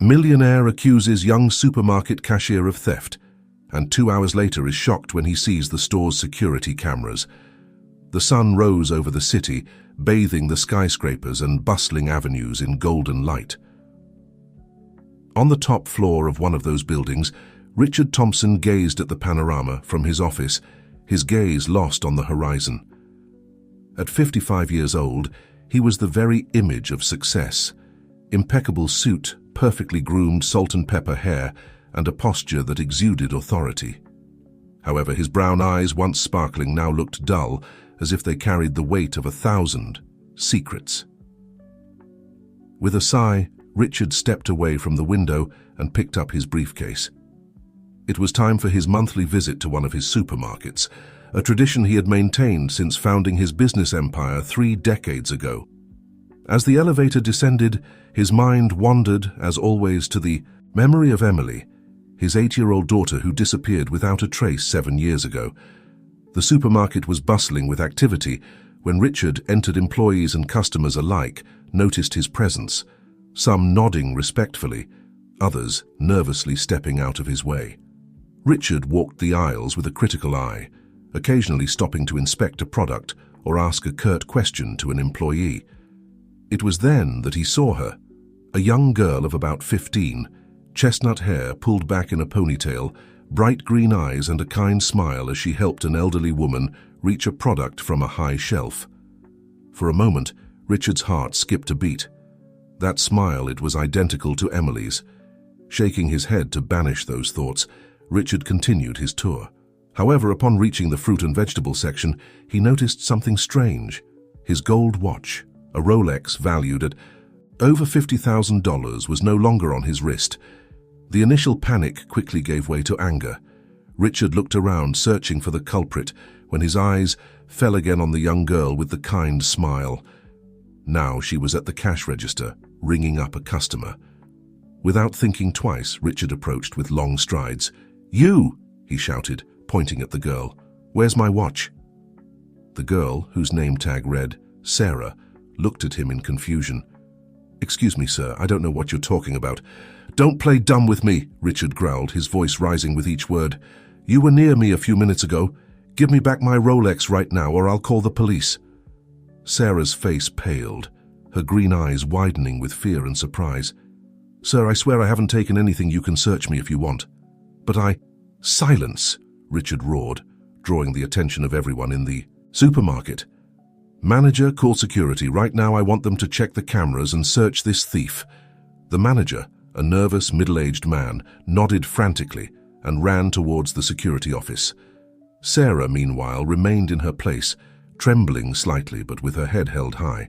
Millionaire accuses young supermarket cashier of theft, and 2 hours later is shocked when he sees the store's security cameras. The sun rose over the city, bathing the skyscrapers and bustling avenues in golden light. On the top floor of one of those buildings, Richard Thompson gazed at the panorama from his office, his gaze lost on the horizon. At 55 years old, he was the very image of success. Impeccable suit, perfectly groomed salt and pepper hair, and a posture that exuded authority. However, his brown eyes, once sparkling, now looked dull, as if they carried the weight of 1,000 secrets. With a sigh, Richard stepped away from the window and picked up his briefcase. It was time for his monthly visit to one of his supermarkets, a tradition he had maintained since founding his business empire 3 decades ago. As the elevator descended, his mind wandered, as always, to the memory of Emily, his 8-year-old daughter who disappeared without a trace 7 years ago. The supermarket was bustling with activity when Richard entered. Employees and customers alike noticed his presence, some nodding respectfully, others nervously stepping out of his way. Richard walked the aisles with a critical eye, occasionally stopping to inspect a product or ask a curt question to an employee. It was then that he saw her, a young girl of about 15, chestnut hair pulled back in a ponytail, bright green eyes and a kind smile as she helped an elderly woman reach a product from a high shelf. For a moment, Richard's heart skipped a beat. That smile, it was identical to Emily's. Shaking his head to banish those thoughts, Richard continued his tour. However, upon reaching the fruit and vegetable section, he noticed something strange. His gold watch, a Rolex valued at over $50,000, was no longer on his wrist. The initial panic quickly gave way to anger. Richard looked around, searching for the culprit, when his eyes fell again on the young girl with the kind smile. Now she was at the cash register, ringing up a customer. Without thinking twice, Richard approached with long strides. "You!" he shouted, pointing at the girl. "Where's my watch?" The girl, whose name tag read Sarah, looked at him in confusion. "Excuse me, sir, I don't know what you're talking about." "Don't play dumb with me," Richard growled, his voice rising with each word. "You were near me a few minutes ago. Give me back my Rolex right now or I'll call the police." Sarah's face paled, her green eyes widening with fear and surprise. "Sir, I swear I haven't taken anything. You can search me if you want." "But I—" "Silence!" Richard roared, drawing the attention of everyone in the supermarket. "Manager, call security. Right now I want them to check the cameras and search this thief." The manager, a nervous, middle-aged man, nodded frantically and ran towards the security office. Sarah, meanwhile, remained in her place, trembling slightly but with her head held high.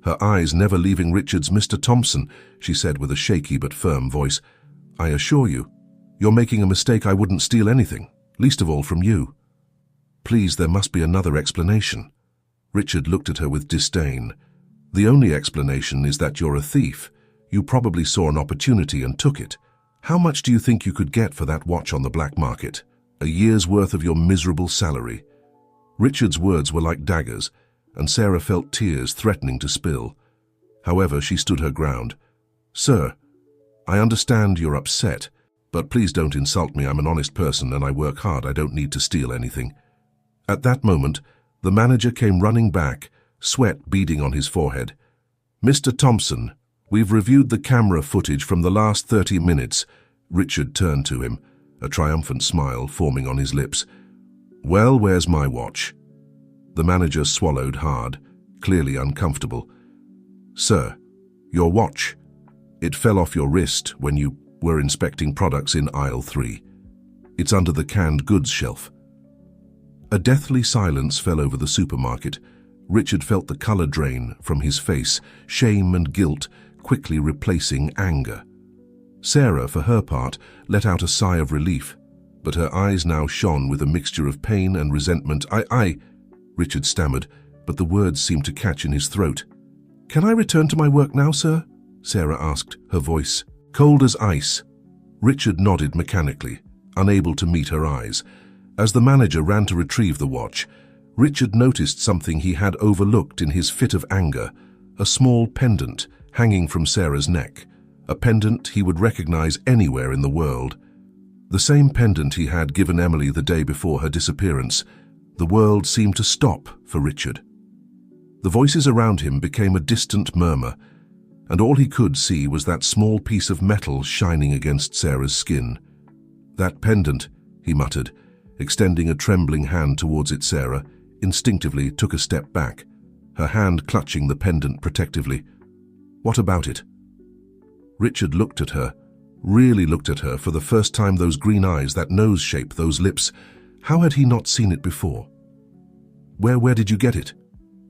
Her eyes never leaving Richard's. "Mr. Thompson," she said with a shaky but firm voice, "I assure you, you're making a mistake. I wouldn't steal anything, least of all from you. Please, there must be another explanation." Richard looked at her with disdain. "The only explanation is that you're a thief. You probably saw an opportunity and took it. How much do you think you could get for that watch on the black market? A year's worth of your miserable salary." Richard's words were like daggers, and Sarah felt tears threatening to spill. However, she stood her ground. "Sir, I understand you're upset, but please don't insult me. I'm an honest person and I work hard. I don't need to steal anything." At that moment, the manager came running back, sweat beading on his forehead. "Mr. Thompson, we've reviewed the camera footage from the last 30 minutes. Richard turned to him, a triumphant smile forming on his lips. "Well, where's my watch?" The manager swallowed hard, clearly uncomfortable. "Sir, your watch. It fell off your wrist when you were inspecting products in aisle 3. It's under the canned goods shelf." A deathly silence fell over the supermarket. Richard felt the color drain from his face, shame and guilt quickly replacing anger. Sarah, for her part, let out a sigh of relief, but her eyes now shone with a mixture of pain and resentment. I, Richard stammered, but the words seemed to catch in his throat. "Can I return to my work now, sir?" Sarah asked, her voice cold as ice. Richard nodded mechanically, unable to meet her eyes. As the manager ran to retrieve the watch, Richard noticed something he had overlooked in his fit of anger, a small pendant hanging from Sarah's neck, a pendant he would recognize anywhere in the world. The same pendant he had given Emily the day before her disappearance. The world seemed to stop for Richard. The voices around him became a distant murmur, and all he could see was that small piece of metal shining against Sarah's skin. "That pendant," he muttered, extending a trembling hand towards it. Sarah instinctively took a step back, her hand clutching the pendant protectively. "What about it?" Richard looked at her, really looked at her for the first time. Those green eyes, that nose shape, those lips. How had he not seen it before? Where did you get it?"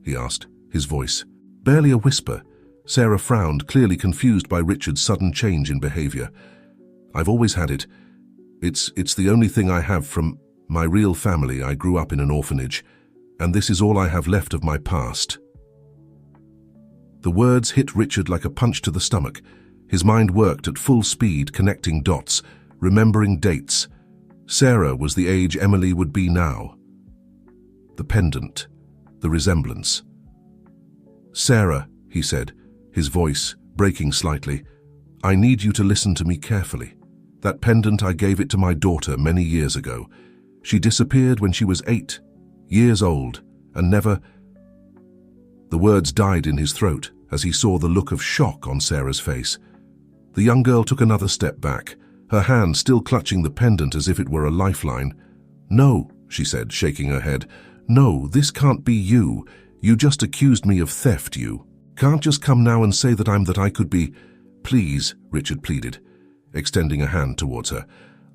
he asked, his voice barely a whisper. Sarah frowned, clearly confused by Richard's sudden change in behavior. "I've always had it. It's the only thing I have from my real family. I grew up in an orphanage, and this is all I have left of my past." The words hit Richard like a punch to the stomach. His mind worked at full speed, connecting dots, remembering dates. Sarah was the age Emily would be now. The pendant, the resemblance. "Sarah," he said, his voice breaking slightly, "I need you to listen to me carefully. That pendant, I gave it to my daughter many years ago. She disappeared when she was 8 years old, and never—" The words died in his throat as he saw the look of shock on Sarah's face. The young girl took another step back, her hand still clutching the pendant as if it were a lifeline. "No," she said, shaking her head. "No, this can't be you. You just accused me of theft. You can't just come now and say that I could be—" "Please," Richard pleaded, extending a hand towards her.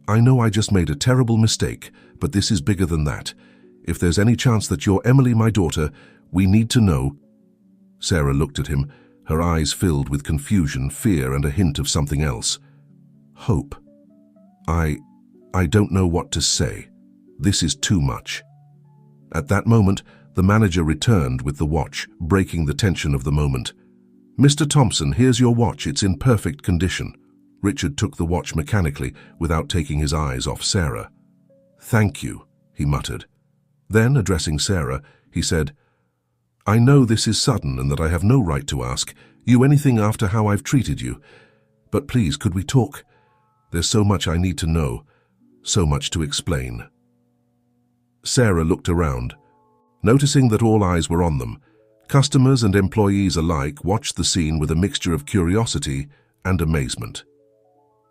"I know I just made a terrible mistake, but this is bigger than that. If there's any chance that you're Emily, my daughter, we need to know." Sarah looked at him, her eyes filled with confusion, fear, and a hint of something else. "Hope. I don't know what to say. This is too much." At that moment, the manager returned with the watch, breaking the tension of the moment. "Mr. Thompson, here's your watch. It's in perfect condition." Richard took the watch mechanically, without taking his eyes off Sarah. "Thank you," he muttered. Then, addressing Sarah, he said, "I know this is sudden and that I have no right to ask you anything after how I've treated you, but please, could we talk? There's so much I need to know, so much to explain." Sarah looked around. Noticing that all eyes were on them, customers and employees alike watched the scene with a mixture of curiosity and amazement.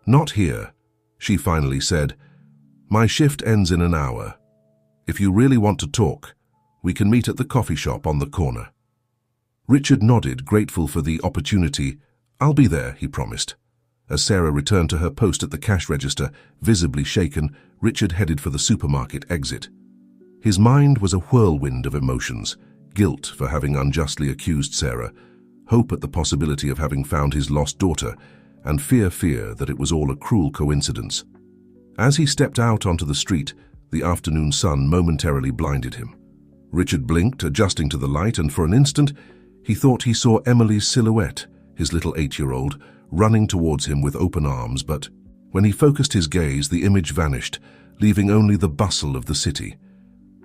"Not here," she finally said. "My shift ends in an hour. If you really want to talk, we can meet at the coffee shop on the corner." Richard nodded, grateful for the opportunity. "I'll be there," he promised. As Sarah returned to her post at the cash register, visibly shaken, Richard headed for the supermarket exit. His mind was a whirlwind of emotions: guilt for having unjustly accused Sarah, hope at the possibility of having found his lost daughter, and fear that it was all a cruel coincidence. As he stepped out onto the street, the afternoon sun momentarily blinded him. Richard blinked, adjusting to the light, and for an instant he thought he saw Emily's silhouette, his little 8-year-old, running towards him with open arms, but when he focused his gaze, the image vanished, leaving only the bustle of the city.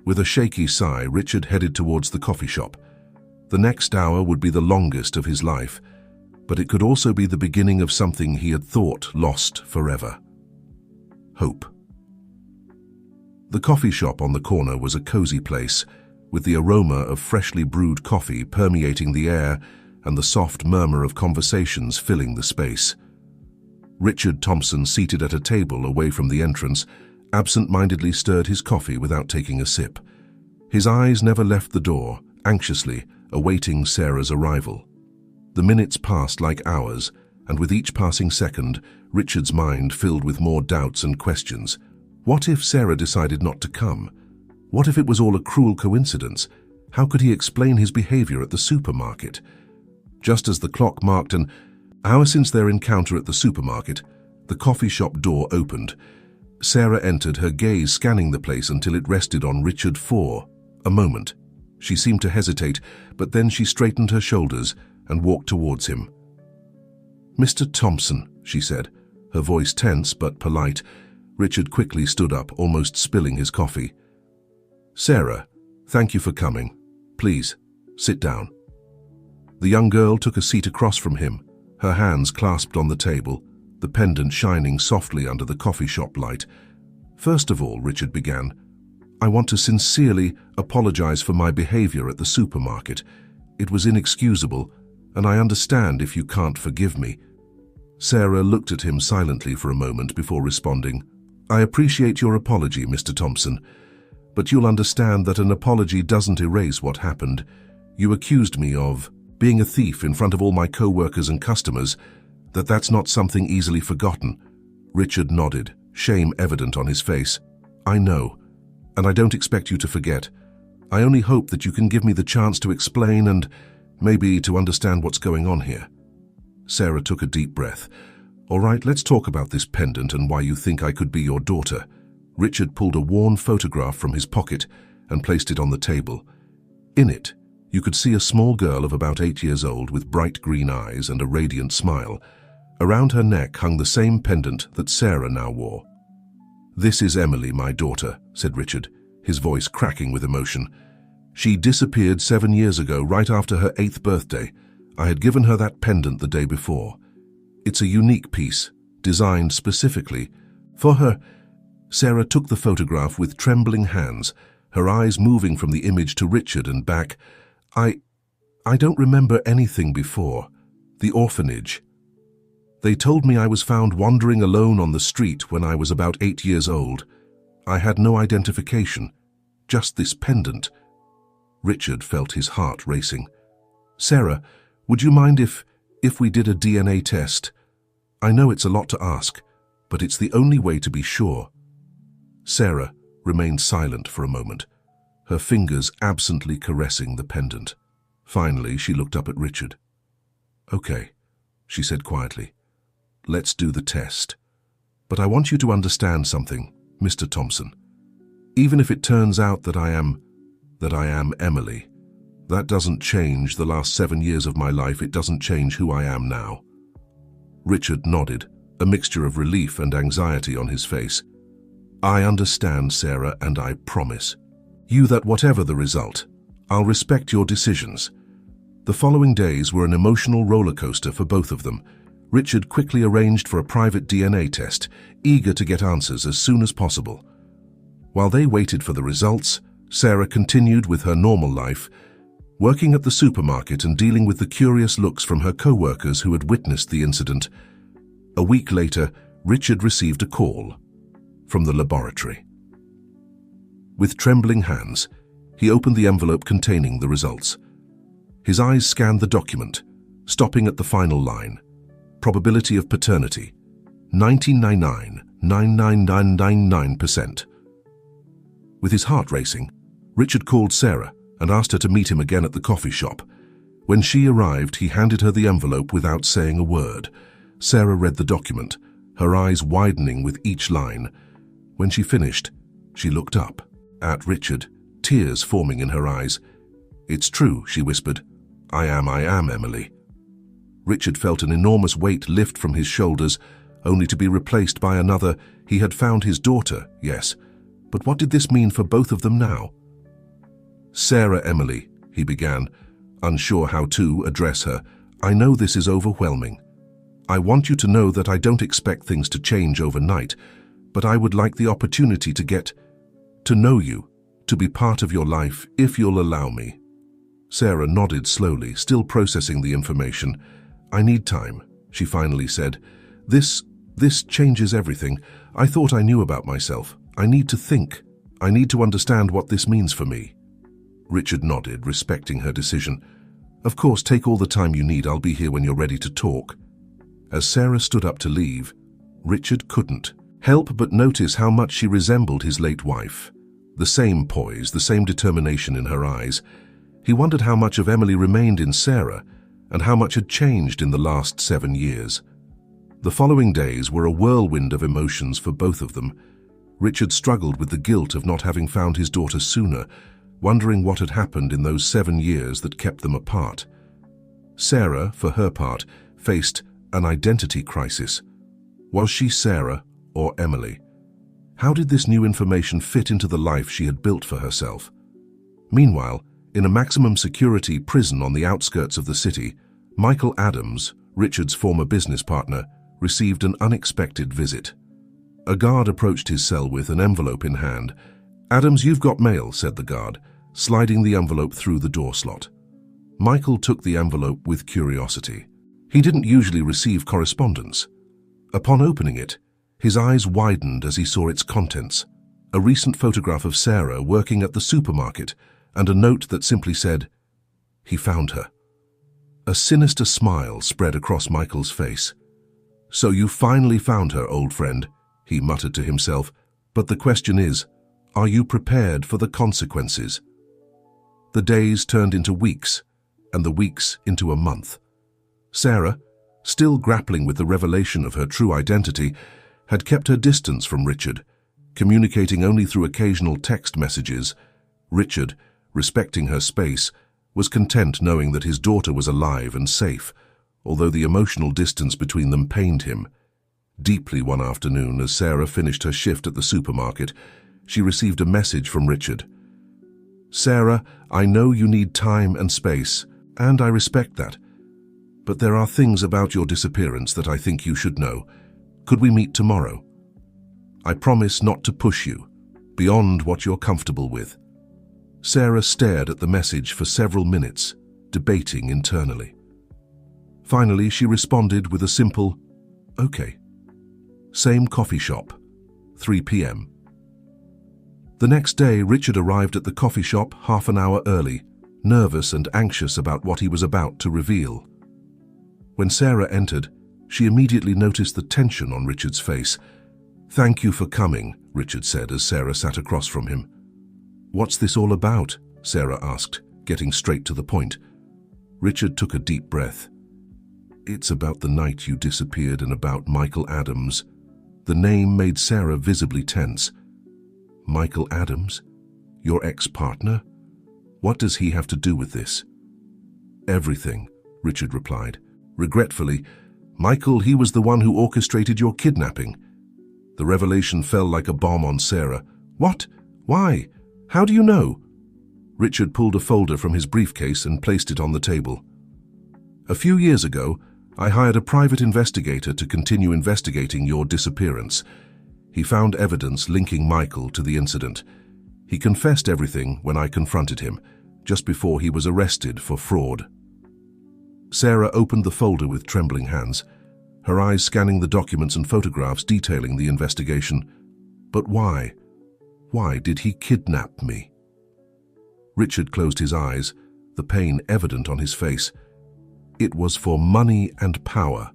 With a shaky sigh, Richard headed towards the coffee shop. The next hour would be the longest of his life, but it could also be the beginning of something he had thought lost forever. Hope. The coffee shop on the corner was a cozy place, with the aroma of freshly brewed coffee permeating the air and the soft murmur of conversations filling the space. Richard Thompson, seated at a table away from the entrance, absent-mindedly stirred his coffee without taking a sip. His eyes never left the door, anxiously awaiting Sarah's arrival. The minutes passed like hours, and with each passing second, Richard's mind filled with more doubts and questions. What if Sarah decided not to come? What if it was all a cruel coincidence? How could he explain his behavior at the supermarket? Just as the clock marked an hour since their encounter at the supermarket, the coffee shop door opened. Sarah entered, her gaze scanning the place until it rested on Richard for a moment. She seemed to hesitate, but then she straightened her shoulders and walked towards him. "Mr. Thompson," she said, her voice tense but polite. Richard quickly stood up, almost spilling his coffee. "Sarah, thank you for coming. Please, sit down." The young girl took a seat across from him, her hands clasped on the table, the pendant shining softly under the coffee shop light. "First of all," Richard began, "I want to sincerely apologize for my behavior at the supermarket. It was inexcusable, and I understand if you can't forgive me." Sarah looked at him silently for a moment before responding, "I appreciate your apology, Mr. Thompson, but you'll understand that an apology doesn't erase what happened. You accused me of being a thief in front of all my co-workers and customers, that's not something easily forgotten." Richard nodded, shame evident on his face. "I know, and I don't expect you to forget. I only hope that you can give me the chance to explain and maybe to understand what's going on here." Sarah took a deep breath. "All right, let's talk about this pendant and why you think I could be your daughter." Richard pulled a worn photograph from his pocket and placed it on the table. In it, you could see a small girl of about 8 years old with bright green eyes and a radiant smile. Around her neck hung the same pendant that Sarah now wore. "This is Emily, my daughter," said Richard, his voice cracking with emotion. "She disappeared 7 years ago, right after her 8th birthday. I had given her that pendant the day before. It's a unique piece, designed specifically for her." Sarah took the photograph with trembling hands, her eyes moving from the image to Richard and back. I don't remember anything before. The orphanage. They told me I was found wandering alone on the street when I was about 8 years old. I had no identification, just this pendant." Richard felt his heart racing. "Sarah, would you mind if we did a DNA test? I know it's a lot to ask, but it's the only way to be sure." Sarah remained silent for a moment, her fingers absently caressing the pendant. Finally, she looked up at Richard. "Okay," she said quietly. "Let's do the test. But I want you to understand something, Mr. Thompson. Even if it turns out that I am Emily, that doesn't change the last 7 years of my life. It doesn't change who I am now." Richard nodded, a mixture of relief and anxiety on his face. "I understand, Sarah, and I promise you that whatever the result, I'll respect your decisions." The following days were an emotional roller coaster for both of them. Richard quickly arranged for a private DNA test, eager to get answers as soon as possible. While they waited for the results, Sarah continued with her normal life, working at the supermarket and dealing with the curious looks from her co-workers who had witnessed the incident. A week later, Richard received a call from the laboratory. With trembling hands, he opened the envelope containing the results. His eyes scanned the document, stopping at the final line. Probability of paternity, 99.99999%. With his heart racing, Richard called Sarah and asked her to meet him again at the coffee shop. When she arrived, he handed her the envelope without saying a word. Sarah read the document, her eyes widening with each line. When she finished, she looked up at Richard, tears forming in her eyes. "It's true," she whispered. I am Emily." Richard felt an enormous weight lift from his shoulders, only to be replaced by another. He had found his daughter, yes, but what did this mean for both of them now? "Sarah Emily," he began, unsure how to address her, "I know this is overwhelming. I want you to know that I don't expect things to change overnight, but I would like the opportunity to get to know you, to be part of your life, if you'll allow me." Sarah nodded slowly, still processing the information. "I need time," she finally said. This changes everything. I thought I knew about myself. I need to think. I need to understand what this means for me." Richard nodded, respecting her decision. "Of course, take all the time you need. I'll be here when you're ready to talk." As Sarah stood up to leave, Richard couldn't help but notice how much she resembled his late wife. The same poise, the same determination in her eyes. He wondered how much of Emily remained in Sarah and how much had changed in the last 7 years. The following days were a whirlwind of emotions for both of them. Richard struggled with the guilt of not having found his daughter sooner, wondering what had happened in those 7 years that kept them apart. Sarah, for her part, faced an identity crisis. Was she Sarah or Emily? How did this new information fit into the life she had built for herself? Meanwhile, in a maximum security prison on the outskirts of the city, Michael Adams, Richard's former business partner, received an unexpected visit. A guard approached his cell with an envelope in hand. "Adams, you've got mail," said the guard, sliding the envelope through the door slot. Michael took the envelope with curiosity. He didn't usually receive correspondence. Upon opening it, his eyes widened as he saw its contents: a recent photograph of Sarah working at the supermarket and a note that simply said, "He found her." A sinister smile spread across Michael's face. "So you finally found her, old friend," he muttered to himself. "But the question is, are you prepared for the consequences?" The days turned into weeks, and the weeks into a month. Sarah, still grappling with the revelation of her true identity, had kept her distance from Richard, communicating only through occasional text messages. Richard, respecting her space, was content knowing that his daughter was alive and safe, although the emotional distance between them pained him. Deeply one afternoon, as Sarah finished her shift at the supermarket, she received a message from Richard. "Sarah, I know you need time and space, and I respect that. But there are things about your disappearance that I think you should know. Could we meet tomorrow? I promise not to push you beyond what you're comfortable with." Sarah stared at the message for several minutes, debating internally. Finally, she responded with a simple, "Okay." Same coffee shop, 3 p.m. The next day, Richard arrived at the coffee shop half an hour early, nervous and anxious about what he was about to reveal. When Sarah entered, she immediately noticed the tension on Richard's face. "Thank you for coming," Richard said as Sarah sat across from him. "What's this all about?" Sarah asked, getting straight to the point. Richard took a deep breath. "It's about the night you disappeared and about Michael Adams." The name made Sarah visibly tense. "Michael Adams? Your ex-partner? What does he have to do with this?" "Everything," Richard replied. Regretfully, "Michael, he was the one who orchestrated your kidnapping." The revelation fell like a bomb on Sarah. "What? Why? How do you know?" Richard pulled a folder from his briefcase and placed it on the table. "A few years ago, I hired a private investigator to continue investigating your disappearance. He found evidence linking Michael to the incident. He confessed everything when I confronted him, just before he was arrested for fraud." Sarah opened the folder with trembling hands, her eyes scanning the documents and photographs detailing the investigation. "But why? Why did he kidnap me?" Richard closed his eyes, the pain evident on his face. "It was for money and power.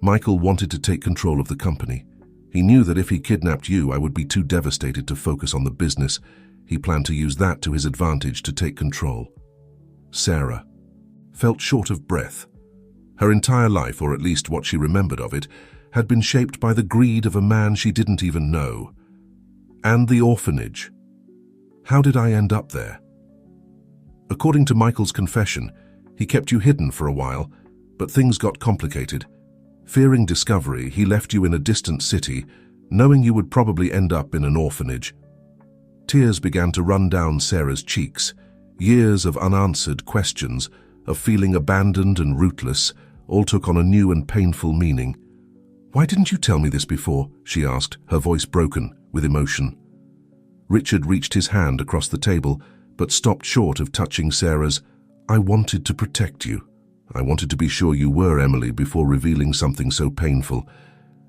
Michael wanted to take control of the company. He knew that if he kidnapped you, I would be too devastated to focus on the business. He planned to use that to his advantage to take control." Sarah felt short of breath. Her entire life, or at least what she remembered of it, had been shaped by the greed of a man she didn't even know. And the orphanage. How did I end up there? According to Michael's confession, he kept you hidden for a while, but things got complicated. Fearing discovery, he left you in a distant city, knowing you would probably end up in an orphanage. Tears began to run down Sarah's cheeks. Years of unanswered questions, of feeling abandoned and rootless, all took on a new and painful meaning. "Why didn't you tell me this before?" she asked, her voice broken with emotion. Richard reached his hand across the table, but stopped short of touching Sarah's. "I wanted to protect you. I wanted to be sure you were Emily before revealing something so painful.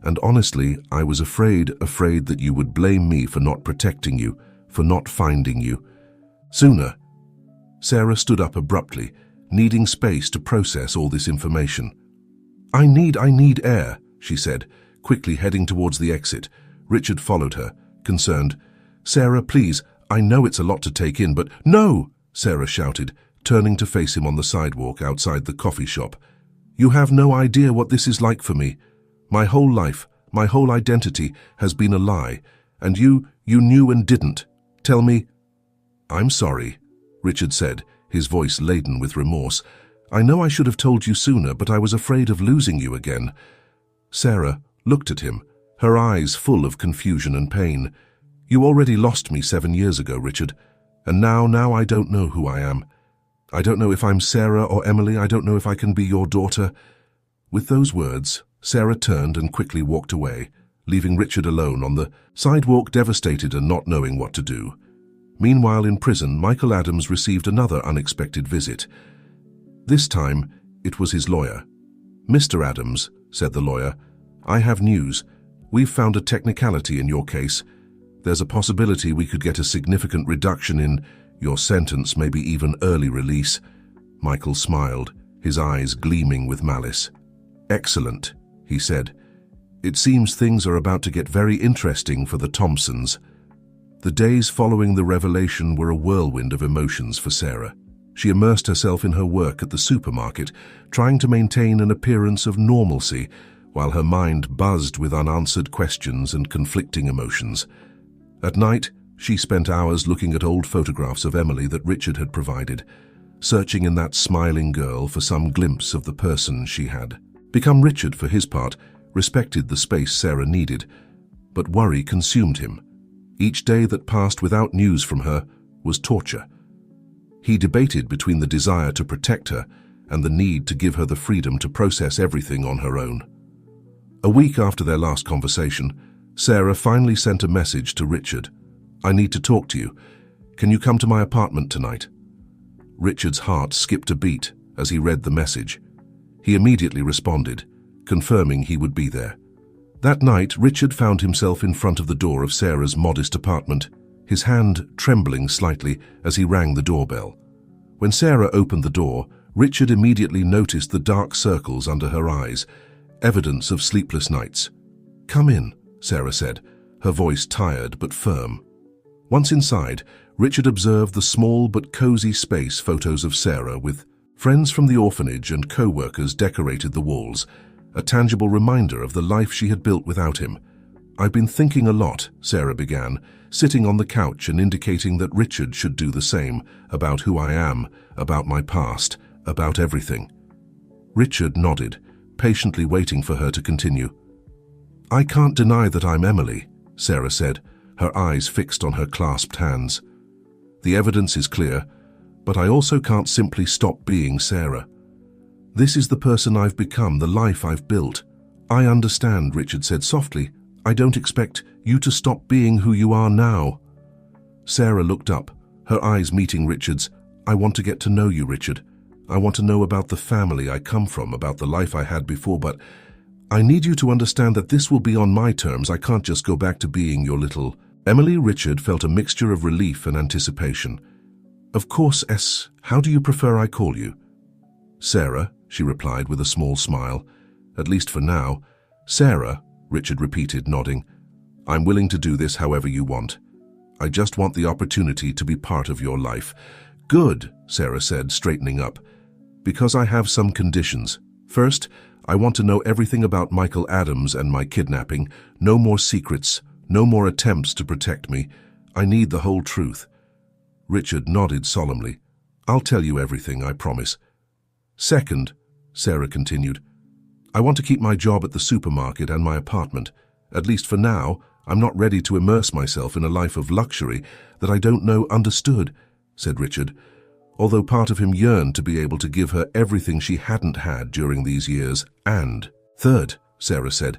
And honestly, I was afraid that you would blame me for not protecting you, for not finding you. Sooner." Sarah stood up abruptly, needing space to process all this information. I need air," she said, quickly heading towards the exit. Richard followed her, concerned. "Sarah, please, I know it's a lot to take in, but—" "No!" Sarah shouted, turning to face him on the sidewalk outside the coffee shop. "You have no idea what this is like for me. My whole life, my whole identity has been a lie, and you knew and didn't. Tell me—" "I'm sorry," Richard said, his voice laden with remorse. "I know I should have told you sooner, but I was afraid of losing you again." Sarah looked at him, her eyes full of confusion and pain. "You already lost me 7 years ago, Richard, and now I don't know who I am. I don't know if I'm Sarah or Emily. I don't know if I can be your daughter. With those words, Sarah turned and quickly walked away, leaving Richard alone on the sidewalk, devastated and not knowing what to do. Meanwhile, in prison, Michael Adams received another unexpected visit. This time, it was his lawyer. "Mr. Adams," said the lawyer, "I have news. We've found a technicality in your case. There's a possibility we could get a significant reduction in your sentence, maybe even early release." Michael smiled, his eyes gleaming with malice. "Excellent," he said. "It seems things are about to get very interesting for the Thompsons." The days following the revelation were a whirlwind of emotions for Sarah. She immersed herself in her work at the supermarket, trying to maintain an appearance of normalcy, while her mind buzzed with unanswered questions and conflicting emotions. At night, she spent hours looking at old photographs of Emily that Richard had provided, searching in that smiling girl for some glimpse of the person she had become. Richard, for his part, respected the space Sarah needed, but worry consumed him. Each day that passed without news from her was torture. He debated between the desire to protect her and the need to give her the freedom to process everything on her own. A week after their last conversation, Sarah finally sent a message to Richard. "I need to talk to you. Can you come to my apartment tonight?" Richard's heart skipped a beat as he read the message. He immediately responded, confirming he would be there. That night, Richard found himself in front of the door of Sarah's modest apartment, his hand trembling slightly as he rang the doorbell. When Sarah opened the door, Richard immediately noticed the dark circles under her eyes, evidence of sleepless nights. "Come in," Sarah said, her voice tired but firm. Once inside, Richard observed the small but cozy space. Photos of Sarah with friends from the orphanage and co-workers decorated the walls, a tangible reminder of the life she had built without him. "I've been thinking a lot," Sarah began, sitting on the couch and indicating that Richard should do the same, "about who I am, about my past, about everything." Richard nodded, patiently waiting for her to continue. "I can't deny that I'm Emily," Sarah said, her eyes fixed on her clasped hands. "The evidence is clear, but I also can't simply stop being Sarah. This is the person I've become, the life I've built." "I understand," Richard said softly. "I don't expect you to stop being who you are now." Sarah looked up, her eyes meeting Richard's. "I want to get to know you, Richard. I want to know about the family I come from, about the life I had before, but I need you to understand that this will be on my terms. I can't just go back to being your little Emily." Richard felt a mixture of relief and anticipation. "Of course, how do you prefer I call you?" "Sarah," she replied with a small smile. "At least for now." "Sarah," Richard repeated, nodding. "I'm willing to do this however you want. I just want the opportunity to be part of your life." "Good," Sarah said, straightening up. "Because I have some conditions. First, I want to know everything about Michael Adams and my kidnapping. No more secrets, no more attempts to protect me. I need the whole truth." Richard nodded solemnly. "I'll tell you everything, I promise." "Second," Sarah continued, "I want to keep my job at the supermarket and my apartment. At least for now, I'm not ready to immerse myself in a life of luxury that I don't know." "Understood," said Richard, although part of him yearned to be able to give her everything she hadn't had during these years. "And third," Sarah said,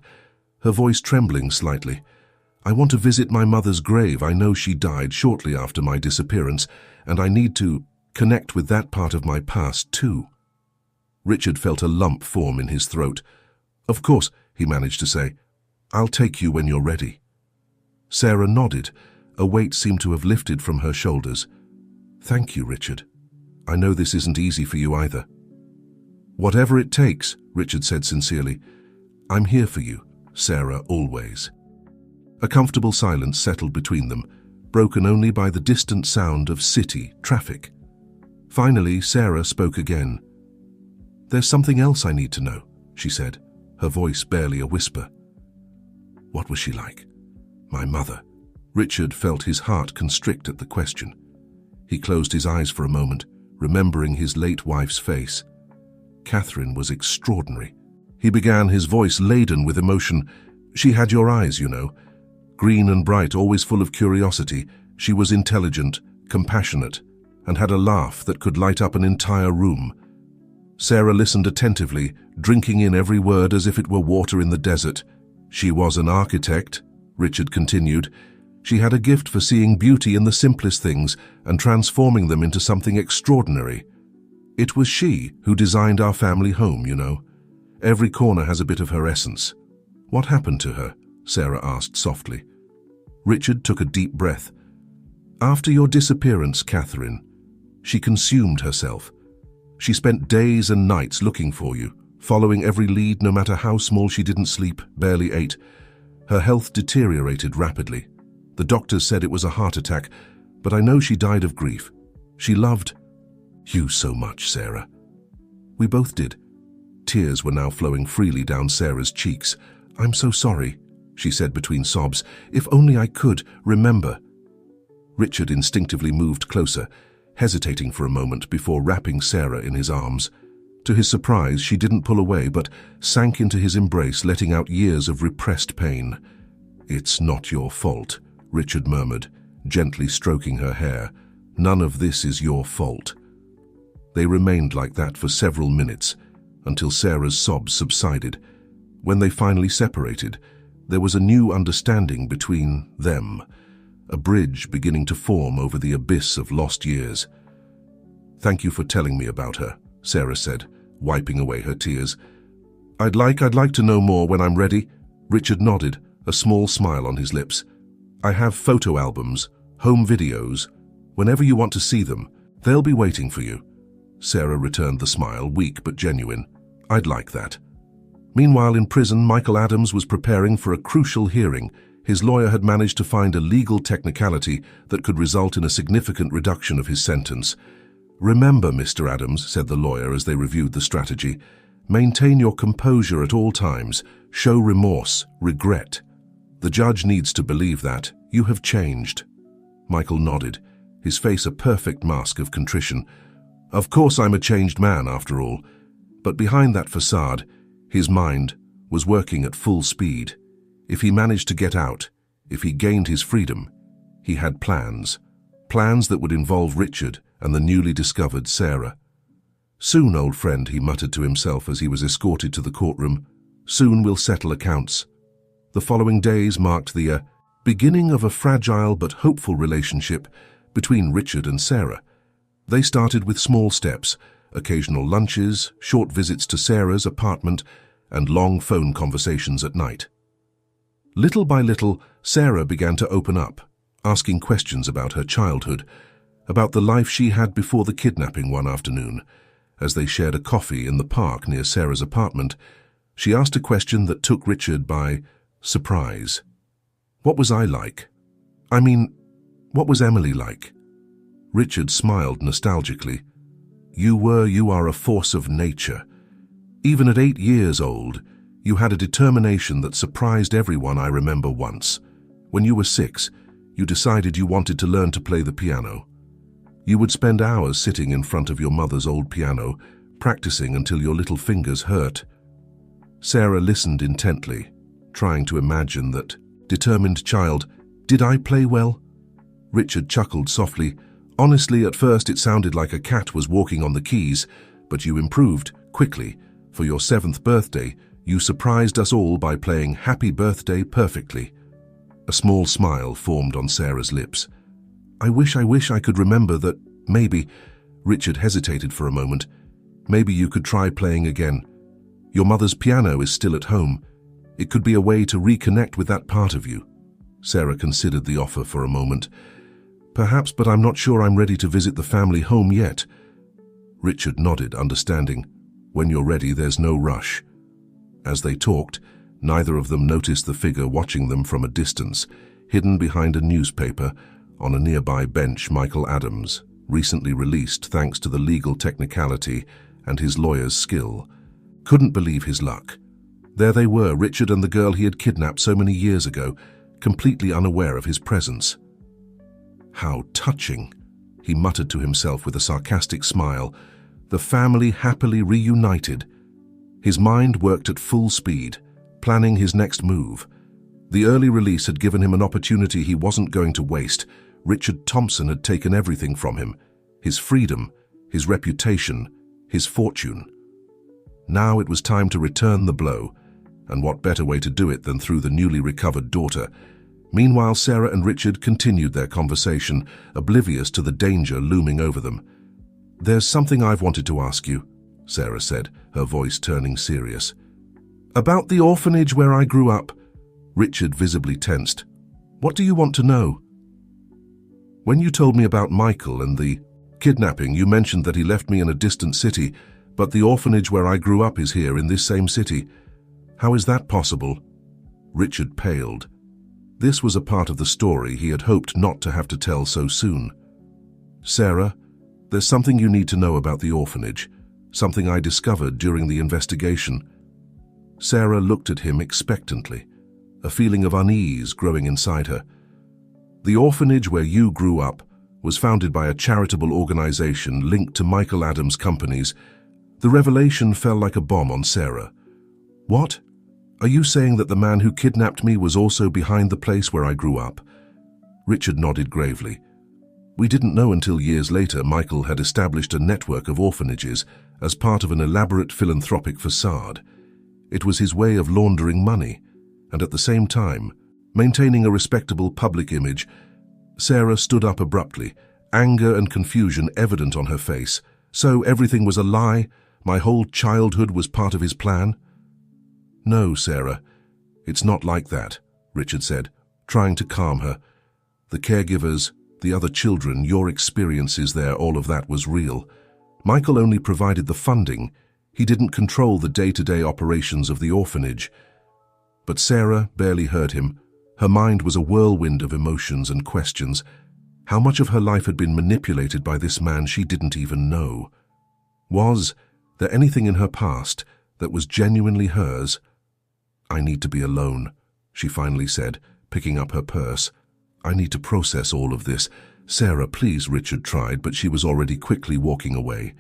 her voice trembling slightly, "I want to visit my mother's grave. I know she died shortly after my disappearance, and I need to connect with that part of my past too." Richard felt a lump form in his throat. "Of course," he managed to say. "I'll take you when you're ready." Sarah nodded. A weight seemed to have lifted from her shoulders. "Thank you, Richard. I know this isn't easy for you either." "Whatever it takes," Richard said sincerely. "I'm here for you, Sarah, always." A comfortable silence settled between them, broken only by the distant sound of city traffic. Finally, Sarah spoke again. "There's something else I need to know," she said, her voice barely a whisper. "What was she like?" "My mother." Richard felt his heart constrict at the question. He closed his eyes for a moment, remembering his late wife's face. "Catherine was extraordinary." He began, his voice laden with emotion. "She had your eyes, you know. Green and bright, always full of curiosity. She was intelligent, compassionate, and had a laugh that could light up an entire room." Sarah listened attentively, drinking in every word as if it were water in the desert. She was an architect, Richard continued. She had a gift for seeing beauty in the simplest things and transforming them into something extraordinary. It was she who designed our family home, you know. Every corner has a bit of her essence. What happened to her? Sarah asked softly. Richard took a deep breath. After your disappearance, Catherine, she consumed herself. She spent days and nights looking for you, following every lead no matter how small. She didn't sleep, barely ate. Her health deteriorated rapidly. The doctors said it was a heart attack, but I know she died of grief. She loved you so much, Sarah. We both did. Tears were now flowing freely down Sarah's cheeks. I'm so sorry, she said between sobs. If only I could remember. Richard instinctively moved closer, hesitating for a moment before wrapping Sarah in his arms. To his surprise, she didn't pull away, but sank into his embrace, letting out years of repressed pain. It's not your fault, Richard murmured, gently stroking her hair. None of this is your fault. They remained like that for several minutes, until Sarah's sobs subsided. When they finally separated, there was a new understanding between them, a bridge beginning to form over the abyss of lost years. Thank you for telling me about her, Sarah said, wiping away her tears. I'd like to know more when I'm ready. Richard nodded, a small smile on his lips. I have photo albums, home videos. Whenever you want to see them, they'll be waiting for you. Sarah returned the smile, weak but genuine. I'd like that. Meanwhile, in prison, Michael Adams was preparing for a crucial hearing. His lawyer had managed to find a legal technicality that could result in a significant reduction of his sentence. Remember, Mr. Adams, said the lawyer as they reviewed the strategy, maintain your composure at all times. Show remorse, regret. The judge needs to believe that. You have changed. Michael nodded, his face a perfect mask of contrition. Of course I'm a changed man, after all. But behind that facade, his mind was working at full speed. If he managed to get out, if he gained his freedom, he had plans. Plans that would involve Richard and the newly discovered Sarah. Soon, old friend, he muttered to himself as he was escorted to the courtroom. Soon we'll settle accounts. The following days marked the beginning of a fragile but hopeful relationship between Richard and Sarah. They started with small steps, occasional lunches, short visits to Sarah's apartment, and long phone conversations at night. Little by little, Sarah began to open up, asking questions about her childhood, about the life she had before the kidnapping one afternoon. As they shared a coffee in the park near Sarah's apartment, she asked a question that took Richard by surprise. What was I like? I mean, what was Emily like? Richard smiled nostalgically. You are a force of nature. Even at 8 years old, you had a determination that surprised everyone. I remember once. When you were 6, you decided you wanted to learn to play the piano. You would spend hours sitting in front of your mother's old piano, practicing until your little fingers hurt. Sarah listened intently, trying to imagine that determined child. Did I play well? Richard chuckled softly. Honestly, at first it sounded like a cat was walking on the keys, but you improved quickly. For your 7th birthday, you surprised us all by playing Happy Birthday perfectly. A small smile formed on Sarah's lips. I wish I could remember that. Maybe. Richard hesitated for a moment. Maybe you could try playing again. Your mother's piano is still at home. It could be a way to reconnect with that part of you. Sarah considered the offer for a moment. Perhaps, but I'm not sure I'm ready to visit the family home yet. Richard nodded, understanding. When you're ready, there's no rush. As they talked, neither of them noticed the figure watching them from a distance, hidden behind a newspaper. On a nearby bench, Michael Adams, recently released thanks to the legal technicality and his lawyer's skill. Couldn't believe his luck. There they were, Richard and the girl he had kidnapped so many years ago, completely unaware of his presence. How touching, he muttered to himself with a sarcastic smile. The family happily reunited. His mind worked at full speed, planning his next move. The early release had given him an opportunity he wasn't going to waste. Richard Thompson had taken everything from him, his freedom, his reputation, his fortune. Now it was time to return the blow, and what better way to do it than through the newly recovered daughter. Meanwhile, Sarah and Richard continued their conversation, oblivious to the danger looming over them. "There's something I've wanted to ask you," Sarah said, her voice turning serious. "About the orphanage where I grew up." Richard visibly tensed. "What do you want to know?" "When you told me about Michael and the kidnapping, you mentioned that he left me in a distant city, but the orphanage where I grew up is here in this same city. How is that possible?" Richard paled. This was a part of the story he had hoped not to have to tell so soon. "Sarah, there's something you need to know about the orphanage, something I discovered during the investigation." Sarah looked at him expectantly, a feeling of unease growing inside her. "The orphanage where you grew up was founded by a charitable organization linked to Michael Adams' companies." The revelation fell like a bomb on Sarah. "What? Are you saying that the man who kidnapped me was also behind the place where I grew up?" Richard nodded gravely. "We didn't know until years later Michael had established a network of orphanages as part of an elaborate philanthropic facade. It was his way of laundering money, and at the same time, maintaining a respectable public image." Sarah stood up abruptly, anger and confusion evident on her face. "So everything was a lie? My whole childhood was part of his plan?" "No, Sarah, it's not like that," Richard said, trying to calm her. "The caregivers, the other children, your experiences there, all of that was real. Michael only provided the funding. He didn't control the day-to-day operations of the orphanage." But Sarah barely heard him. Her mind was a whirlwind of emotions and questions. How much of her life had been manipulated by this man she didn't even know? Was there anything in her past that was genuinely hers? "I need to be alone," she finally said, picking up her purse. "I need to process all of this." "Sarah, please," Richard tried, but she was already quickly walking away.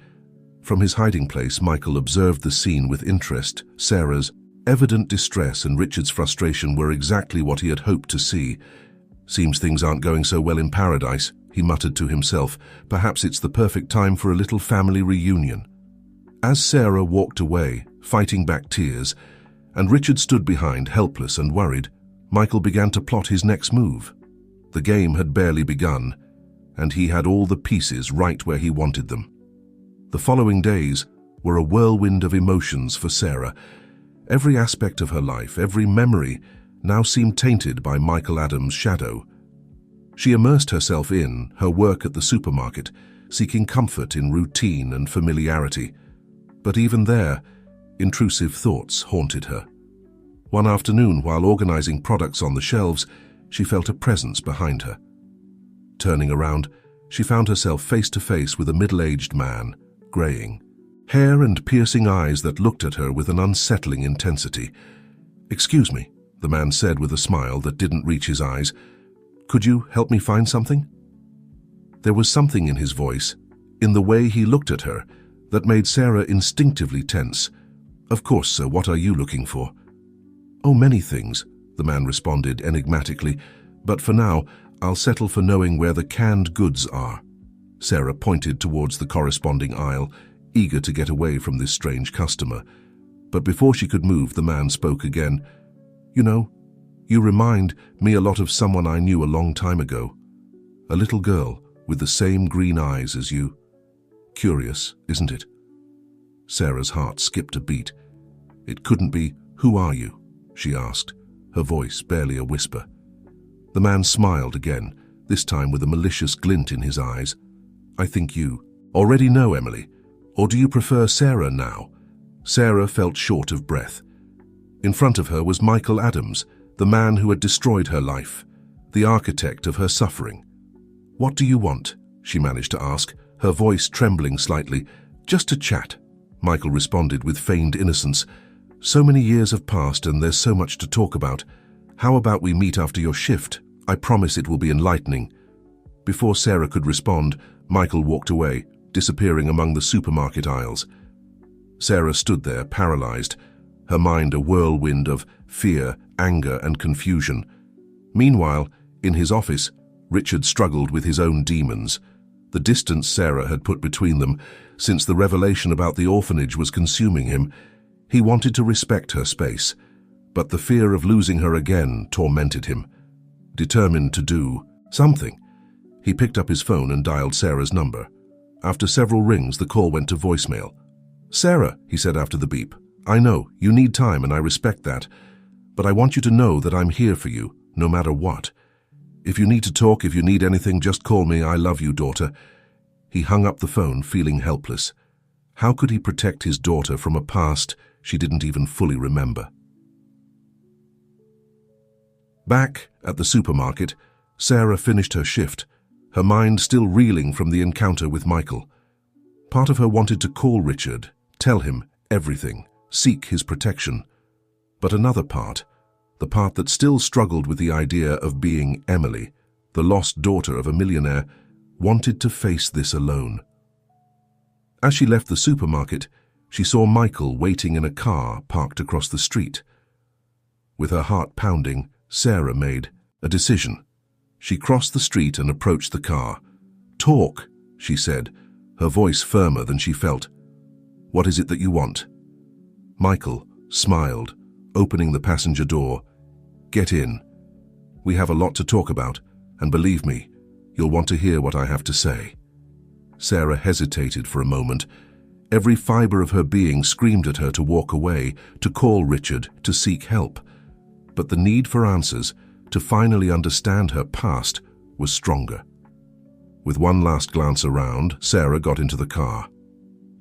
From his hiding place, Michael observed the scene with interest. Sarah's evident distress and Richard's frustration were exactly what he had hoped to see. "Seems things aren't going so well in paradise," he muttered to himself. "Perhaps it's the perfect time for a little family reunion." As Sarah walked away, fighting back tears, and Richard stood behind, helpless and worried, Michael began to plot his next move. The game had barely begun, and he had all the pieces right where he wanted them. The following days were a whirlwind of emotions for Sarah. Every aspect of her life, every memory, now seemed tainted by Michael Adams' shadow. She immersed herself in her work at the supermarket, seeking comfort in routine and familiarity. But even there, intrusive thoughts haunted her. One afternoon, while organizing products on the shelves, she felt a presence behind her. Turning around, she found herself face to face with a middle-aged man, graying, hair and piercing eyes that looked at her with an unsettling intensity. "Excuse me," the man said with a smile that didn't reach his eyes. "Could you help me find something?" There was something in his voice, in the way he looked at her, that made Sarah instinctively tense. "Of course, sir, what are you looking for?" "Oh, many things," the man responded enigmatically, "but for now, I'll settle for knowing where the canned goods are." Sarah pointed towards the corresponding aisle, eager to get away from this strange customer. But before she could move, the man spoke again. "You know, you remind me a lot of someone I knew a long time ago. A little girl with the same green eyes as you. Curious, isn't it?" Sarah's heart skipped a beat. "It couldn't be, who are you?" she asked, her voice barely a whisper. The man smiled again, this time with a malicious glint in his eyes. "I think you already know Emily, or do you prefer Sarah now?" Sarah felt short of breath. In front of her was Michael Adams, the man who had destroyed her life, the architect of her suffering. "What do you want?" she managed to ask, her voice trembling slightly. "Just to chat," Michael responded with feigned innocence. "So many years have passed and there's so much to talk about. How about we meet after your shift? I promise it will be enlightening." Before Sarah could respond, Michael walked away, disappearing among the supermarket aisles. Sarah stood there, paralyzed, her mind a whirlwind of fear, anger, and confusion. Meanwhile, in his office, Richard struggled with his own demons. The distance Sarah had put between them, since the revelation about the orphanage was consuming him, He wanted to respect her space, but the fear of losing her again tormented him. Determined to do something, he picked up his phone and dialed Sarah's number. After several rings, the call went to voicemail. "Sarah," he said after the beep, "I know, you need time and I respect that, but I want you to know that I'm here for you, no matter what. If you need to talk, if you need anything, just call me. I love you, daughter." He hung up the phone, feeling helpless. How could he protect his daughter from a past she didn't even fully remember? Back at the supermarket, Sarah finished her shift, her mind still reeling from the encounter with Michael. Part of her wanted to call Richard, tell him everything, seek his protection. But another part, the part that still struggled with the idea of being Emily, the lost daughter of a millionaire, wanted to face this alone. As she left the supermarket, she saw Michael waiting in a car parked across the street. With her heart pounding, Sarah made a decision. She crossed the street and approached the car. "Talk," she said, her voice firmer than she felt. "What is it that you want?" Michael smiled, opening the passenger door. "Get in. We have a lot to talk about, and believe me, you'll want to hear what I have to say." Sarah hesitated for a moment. Every fiber of her being screamed at her to walk away, to call Richard, to seek help. But the need for answers, to finally understand her past, was stronger. With one last glance around, Sarah got into the car.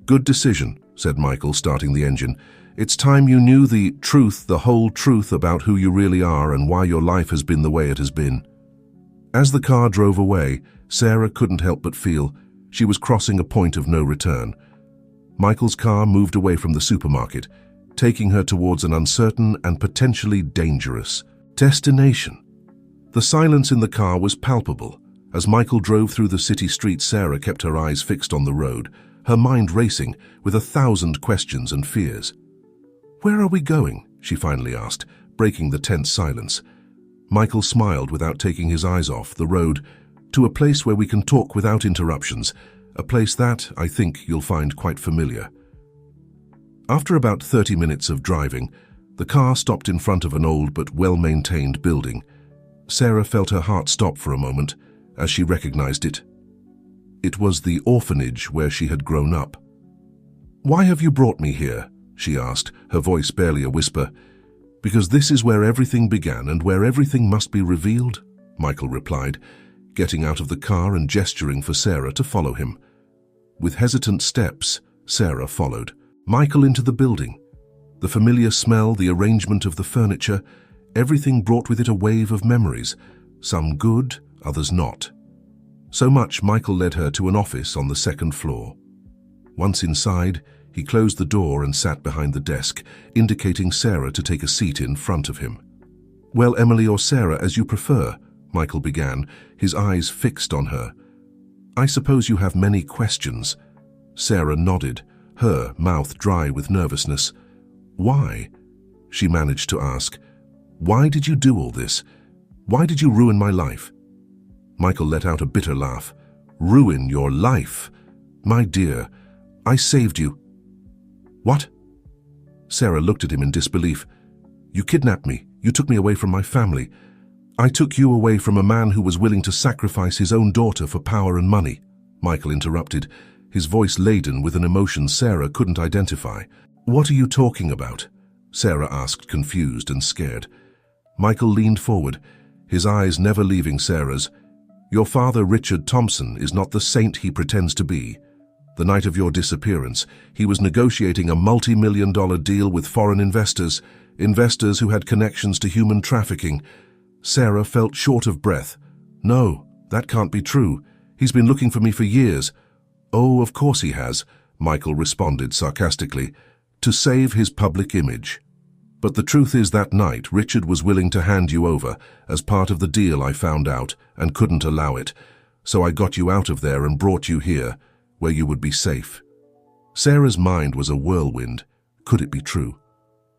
"Good decision," said Michael, starting the engine. "It's time you knew the truth, the whole truth about who you really are and why your life has been the way it has been." As the car drove away, Sarah couldn't help but feel she was crossing a point of no return. Michael's car moved away from the supermarket, taking her towards an uncertain and potentially dangerous destination. The silence in the car was palpable. As Michael drove through the city streets, Sarah kept her eyes fixed on the road, her mind racing with 1,000 questions and fears. "Where are we going?" she finally asked, breaking the tense silence. Michael smiled without taking his eyes off the road, "To a place where we can talk without interruptions, a place that, I think, you'll find quite familiar." After about 30 minutes of driving, the car stopped in front of an old but well-maintained building. Sarah felt her heart stop for a moment as she recognized it. It was the orphanage where she had grown up. "Why have you brought me here?" she asked, her voice barely a whisper. "Because this is where everything began and where everything must be revealed," Michael replied, getting out of the car and gesturing for Sarah to follow him. With hesitant steps, Sarah followed Michael into the building. The familiar smell, the arrangement of the furniture, everything brought with it a wave of memories, some good, others not. So much Michael led her to an office on the second floor. Once inside, he closed the door and sat behind the desk, indicating Sarah to take a seat in front of him. "Well, Emily or Sarah, as you prefer," Michael began, his eyes fixed on her. "I suppose you have many questions." Sarah nodded, her mouth dry with nervousness. "Why?" she managed to ask. "Why did you do all this? Why did you ruin my life?" Michael let out a bitter laugh. "Ruin your life? My dear, I saved you." "What?" Sarah looked at him in disbelief. "You kidnapped me. You took me away from my family. I took you away from a man who was willing to sacrifice his own daughter for power and money," Michael interrupted, his voice laden with an emotion Sarah couldn't identify. "What are you talking about?" Sarah asked, confused and scared. Michael leaned forward, his eyes never leaving Sarah's. "Your father, Richard Thompson, is not the saint he pretends to be. The night of your disappearance, he was negotiating a multi-million-dollar deal with foreign investors who had connections to human trafficking." Sarah felt short of breath. "No, that can't be true. He's been looking for me for years." "Oh, of course he has," Michael responded sarcastically, "to save his public image. But the truth is that night Richard was willing to hand you over as part of the deal. I found out and couldn't allow it, so I got you out of there and brought you here, where you would be safe." Sarah's mind was a whirlwind. Could it be true?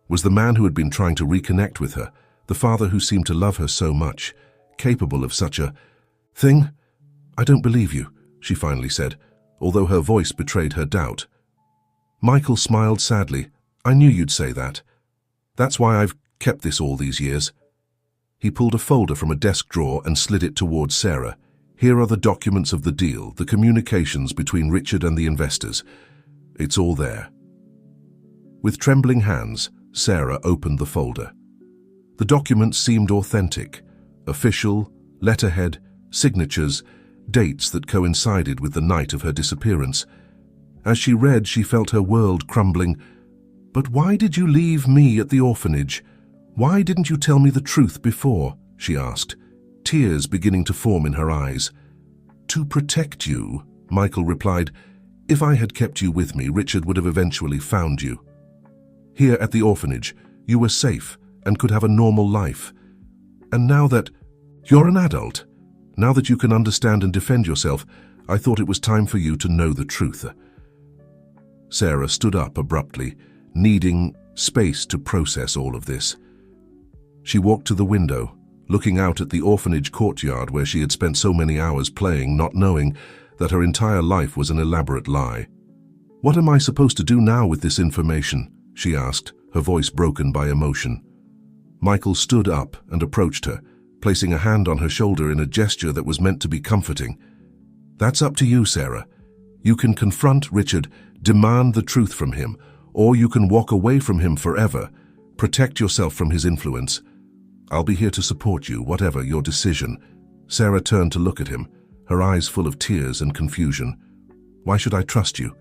Was the man who had been trying to reconnect with her, the father who seemed to love her so much, capable of such a thing? "I don't believe you," she finally said, although her voice betrayed her doubt. Michael smiled sadly. I knew you'd say that. That's why I've kept this all these years." He pulled a folder from a desk drawer and slid it towards Sarah. "Here are the documents of the deal, the communications between Richard and the investors. It's all there." With trembling hands, Sarah opened the folder. The documents seemed authentic, official, letterhead, signatures, dates that coincided with the night of her disappearance. As she read, she felt her world crumbling. "But why did you leave me at the orphanage? Why didn't you tell me the truth before?" she asked, tears beginning to form in her eyes. "To protect you," Michael replied. "If I had kept you with me, Richard would have eventually found you. Here at the orphanage, you were safe and could have a normal life. And now that you're an adult, now that you can understand and defend yourself, I thought it was time for you to know the truth." Sarah stood up abruptly, needing space to process all of this. She walked to the window, looking out at the orphanage courtyard where she had spent so many hours playing, not knowing that her entire life was an elaborate lie. "What am I supposed to do now with this information?" she asked, her voice broken by emotion. Michael stood up and approached her, placing a hand on her shoulder in a gesture that was meant to be comforting. "That's up to you, Sarah. You can confront Richard, demand the truth from him, or you can walk away from him forever, protect yourself from his influence. I'll be here to support you, whatever your decision." Sarah turned to look at him, her eyes full of tears and confusion. "Why should I trust you?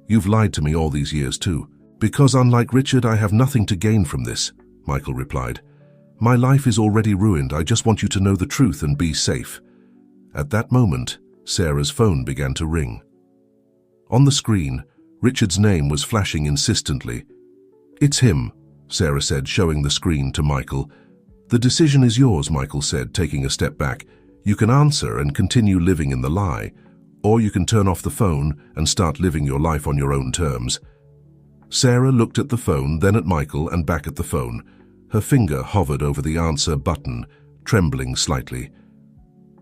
You've lied to me all these years too." "Because unlike Richard, I have nothing to gain from this," Michael replied. "My life is already ruined. I just want you to know the truth and be safe." At that moment, Sarah's phone began to ring. On the screen, Richard's name was flashing insistently. "It's him," Sarah said, showing the screen to Michael. "The decision is yours," Michael said, taking a step back. "You can answer and continue living in the lie, or you can turn off the phone and start living your life on your own terms." Sarah looked at the phone, then at Michael and back at the phone. Her finger hovered over the answer button, trembling slightly.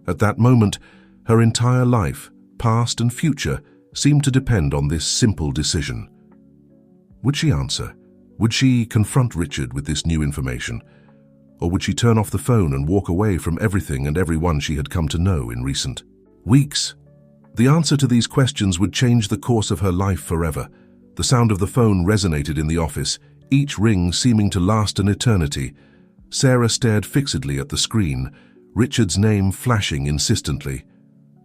At that moment, her entire life, past and future, seemed to depend on this simple decision. Would she answer? Would she confront Richard with this new information? Or would she turn off the phone and walk away from everything and everyone she had come to know in recent weeks? The answer to these questions would change the course of her life forever. The sound of the phone resonated in the office, each ring seeming to last an eternity. Sarah stared fixedly at the screen, Richard's name flashing insistently.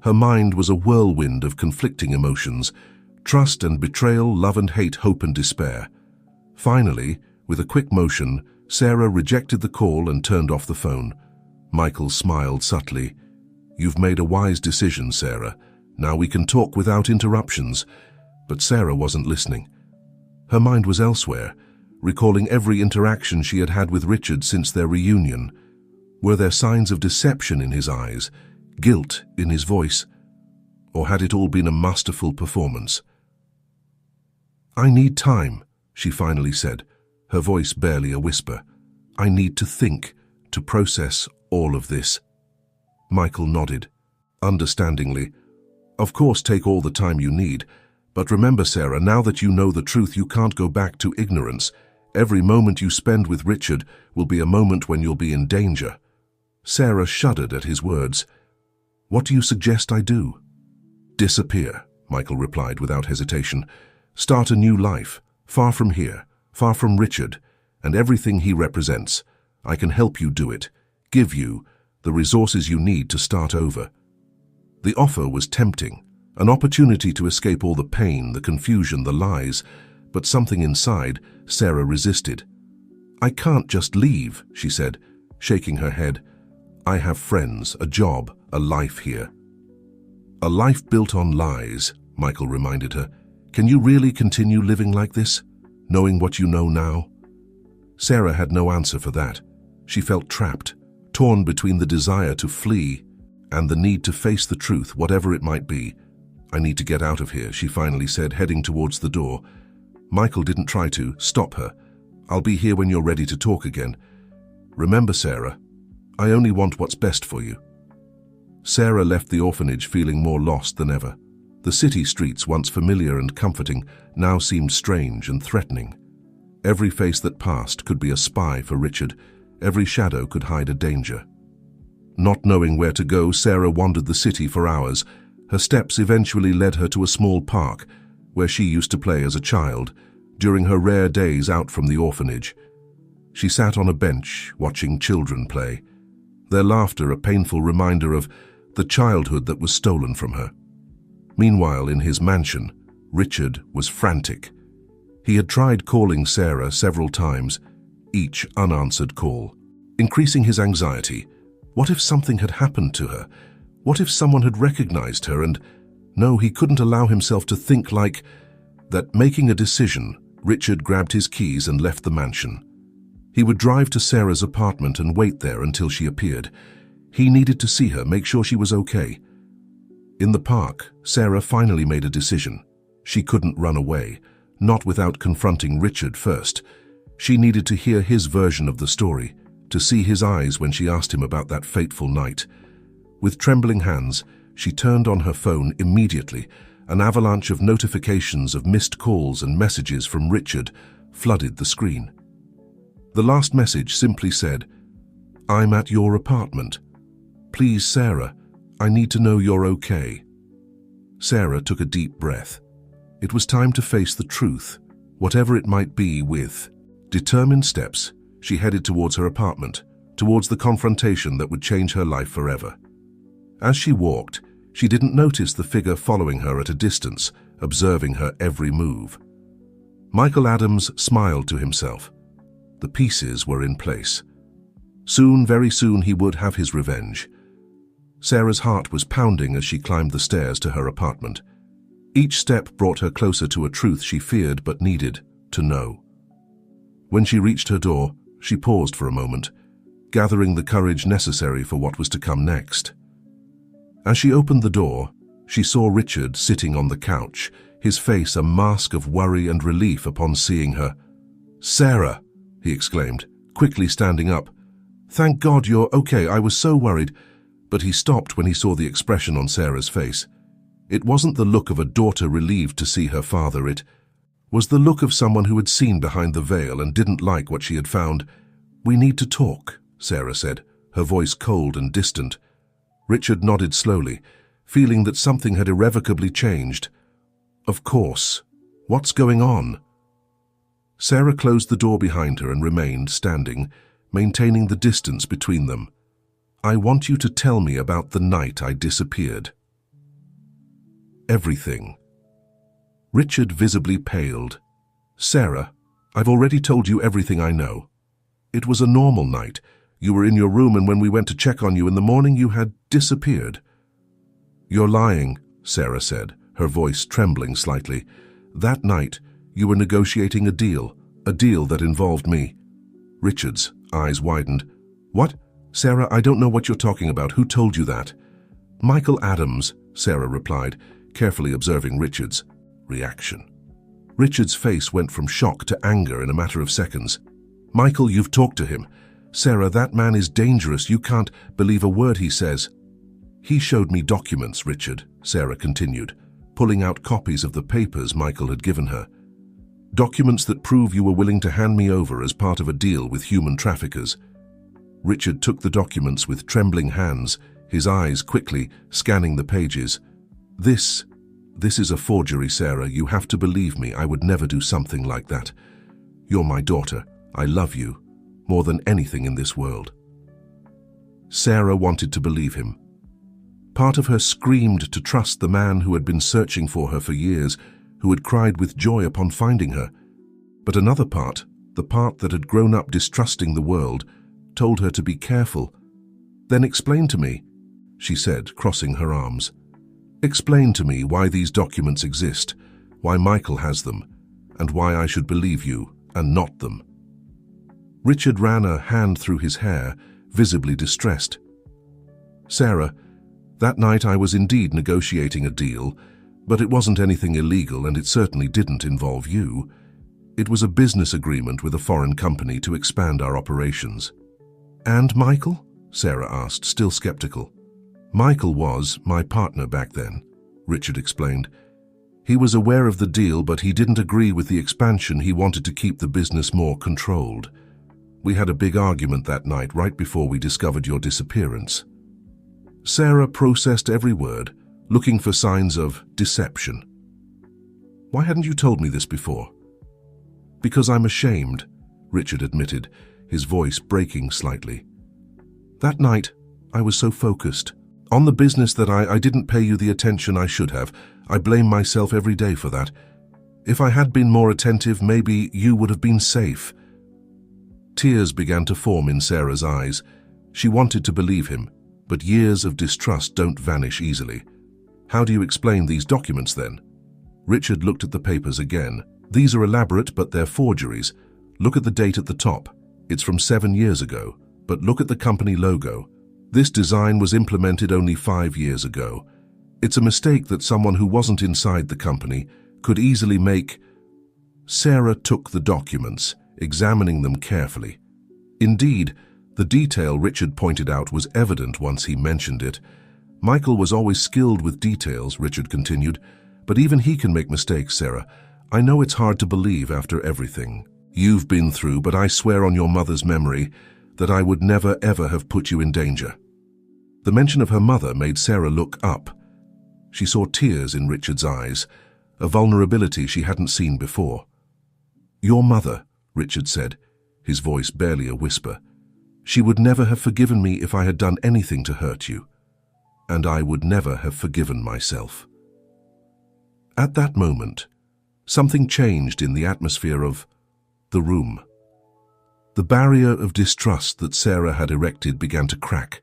Her mind was a whirlwind of conflicting emotions, trust and betrayal, love and hate, hope and despair. Finally, with a quick motion, Sarah rejected the call and turned off the phone. Michael smiled subtly. "You've made a wise decision, Sarah. Now we can talk without interruptions." But Sarah wasn't listening. Her mind was elsewhere, recalling every interaction she had had with Richard since their reunion. Were there signs of deception in his eyes, guilt in his voice, or had it all been a masterful performance? "I need time," she finally said, her voice barely a whisper. "I need to think, to process all of this." Michael nodded, understandingly. "Of course, take all the time you need. But remember, Sarah, now that you know the truth, you can't go back to ignorance. Every moment you spend with Richard will be a moment when you'll be in danger." Sarah shuddered at his words. "What do you suggest I do?" "Disappear," Michael replied without hesitation. "Start a new life, far from here, far from Richard, and everything he represents. I can help you do it, give you the resources you need to start over." The offer was tempting, an opportunity to escape all the pain, the confusion, the lies, but something inside Sarah resisted. "I can't just leave," she said, shaking her head. "I have friends, a job, a life here." "A life built on lies," Michael reminded her. "Can you really continue living like this, knowing what you know now?" Sarah had no answer for that. She felt trapped, torn between the desire to flee and the need to face the truth, whatever it might be. "I need to get out of here," she finally said, heading towards the door. Michael didn't try to stop her. "I'll be here when you're ready to talk again. Remember, Sarah, I only want what's best for you." Sarah left the orphanage feeling more lost than ever. The city streets, once familiar and comforting, now seemed strange and threatening. Every face that passed could be a spy for Richard. Every shadow could hide a danger. Not knowing where to go, Sarah wandered the city for hours. Her steps eventually led her to a small park where she used to play as a child during her rare days out from the orphanage. She sat on a bench watching children play, their laughter a painful reminder of the childhood that was stolen from her. Meanwhile, in his mansion, Richard was frantic. He had tried calling Sarah several times, each unanswered call, increasing his anxiety. What if something had happened to her? What if someone had recognized her? And no, he couldn't allow himself to think like that. Making a decision, Richard grabbed his keys and left the mansion. He would drive to Sarah's apartment and wait there until she appeared. He needed to see her, make sure she was okay. In the park, Sarah finally made a decision. She couldn't run away, not without confronting Richard first. She needed to hear his version of the story, to see his eyes when she asked him about that fateful night. With trembling hands, she turned on her phone immediately. An avalanche of notifications of missed calls and messages from Richard flooded the screen. The last message simply said, "I'm at your apartment. Please, Sarah, I need to know you're okay." Sarah took a deep breath. It was time to face the truth, whatever it might be. With determined steps, she headed towards her apartment, towards the confrontation that would change her life forever. As she walked, she didn't notice the figure following her at a distance, observing her every move. Michael Adams smiled to himself. The pieces were in place. Soon, very soon, he would have his revenge. Sarah's heart was pounding as she climbed the stairs to her apartment. Each step brought her closer to a truth she feared but needed to know. When she reached her door, she paused for a moment, gathering the courage necessary for what was to come next. As she opened the door, she saw Richard sitting on the couch, his face a mask of worry and relief upon seeing her. "Sarah!" he exclaimed, quickly standing up. "Thank God you're okay, I was so worried." But he stopped when he saw the expression on Sarah's face. It wasn't the look of a daughter relieved to see her father, it was the look of someone who had seen behind the veil and didn't like what she had found. "We need to talk," Sarah said, her voice cold and distant. Richard nodded slowly, feeling that something had irrevocably changed. "Of course. What's going on?" Sarah closed the door behind her and remained standing, maintaining the distance between them. "I want you to tell me about the night I disappeared." "Everything." Richard visibly paled. "Sarah, I've already told you everything I know. It was a normal night. You were in your room, and when we went to check on you in the morning, you had disappeared." "You're lying," Sarah said, her voice trembling slightly. "That night, you were negotiating a deal that involved me." Richard's eyes widened. "What? Sarah, I don't know what you're talking about. Who told you that?" "Michael Adams," Sarah replied, carefully observing Richard's reaction. Richard's face went from shock to anger in a matter of seconds. "Michael, you've talked to him. Sarah, that man is dangerous. You can't believe a word he says." "He showed me documents, Richard," Sarah continued, pulling out copies of the papers Michael had given her. "Documents that prove you were willing to hand me over as part of a deal with human traffickers." Richard took the documents with trembling hands, his eyes quickly scanning the pages. This is a forgery, Sarah. You have to believe me. I would never do something like that. You're my daughter. I love you more than anything in this world." Sarah wanted to believe him. Part of her screamed to trust the man who had been searching for her for years, who had cried with joy upon finding her. But another part, the part that had grown up distrusting the world, told her to be careful. "Then explain to me," she said, crossing her arms. "Explain to me why these documents exist, why Michael has them, and why I should believe you and not them." Richard ran a hand through his hair, visibly distressed. "Sarah, that night I was indeed negotiating a deal, but it wasn't anything illegal and it certainly didn't involve you. It was a business agreement with a foreign company to expand our operations." "And Michael?" Sarah asked, still skeptical. "Michael was my partner back then," Richard explained. He was aware of the deal, but he didn't agree with the expansion. He wanted to keep the business more controlled. We had a big argument that night right before we discovered your disappearance." Sarah processed every word, looking for signs of deception. "Why hadn't you told me this before?" "Because I'm ashamed," Richard admitted, his voice breaking slightly. "That night, I was so focused on the business that I didn't pay you the attention I should have. I blame myself every day for that. If I had been more attentive, maybe you would have been safe." Tears began to form in Sarah's eyes. She wanted to believe him, but years of distrust don't vanish easily. "How do you explain these documents then?" Richard looked at the papers again. "These are elaborate, but they're forgeries. Look at the date at the top. It's from 7 years ago. But look at the company logo. This design was implemented only 5 years ago. It's a mistake that someone who wasn't inside the company could easily make." Sarah took the documents, examining them carefully. Indeed, the detail Richard pointed out was evident once he mentioned it. "Michael was always skilled with details," Richard continued, "but even he can make mistakes, Sarah. I know it's hard to believe after everything you've been through, but I swear on your mother's memory that I would never ever have put you in danger." The mention of her mother made Sarah look up. She saw tears in Richard's eyes, a vulnerability she hadn't seen before. "Your mother," Richard said, his voice barely a whisper. "She would never have forgiven me if I had done anything to hurt you. And I would never have forgiven myself." At that moment, something changed in the atmosphere of the room. The barrier of distrust that Sarah had erected began to crack.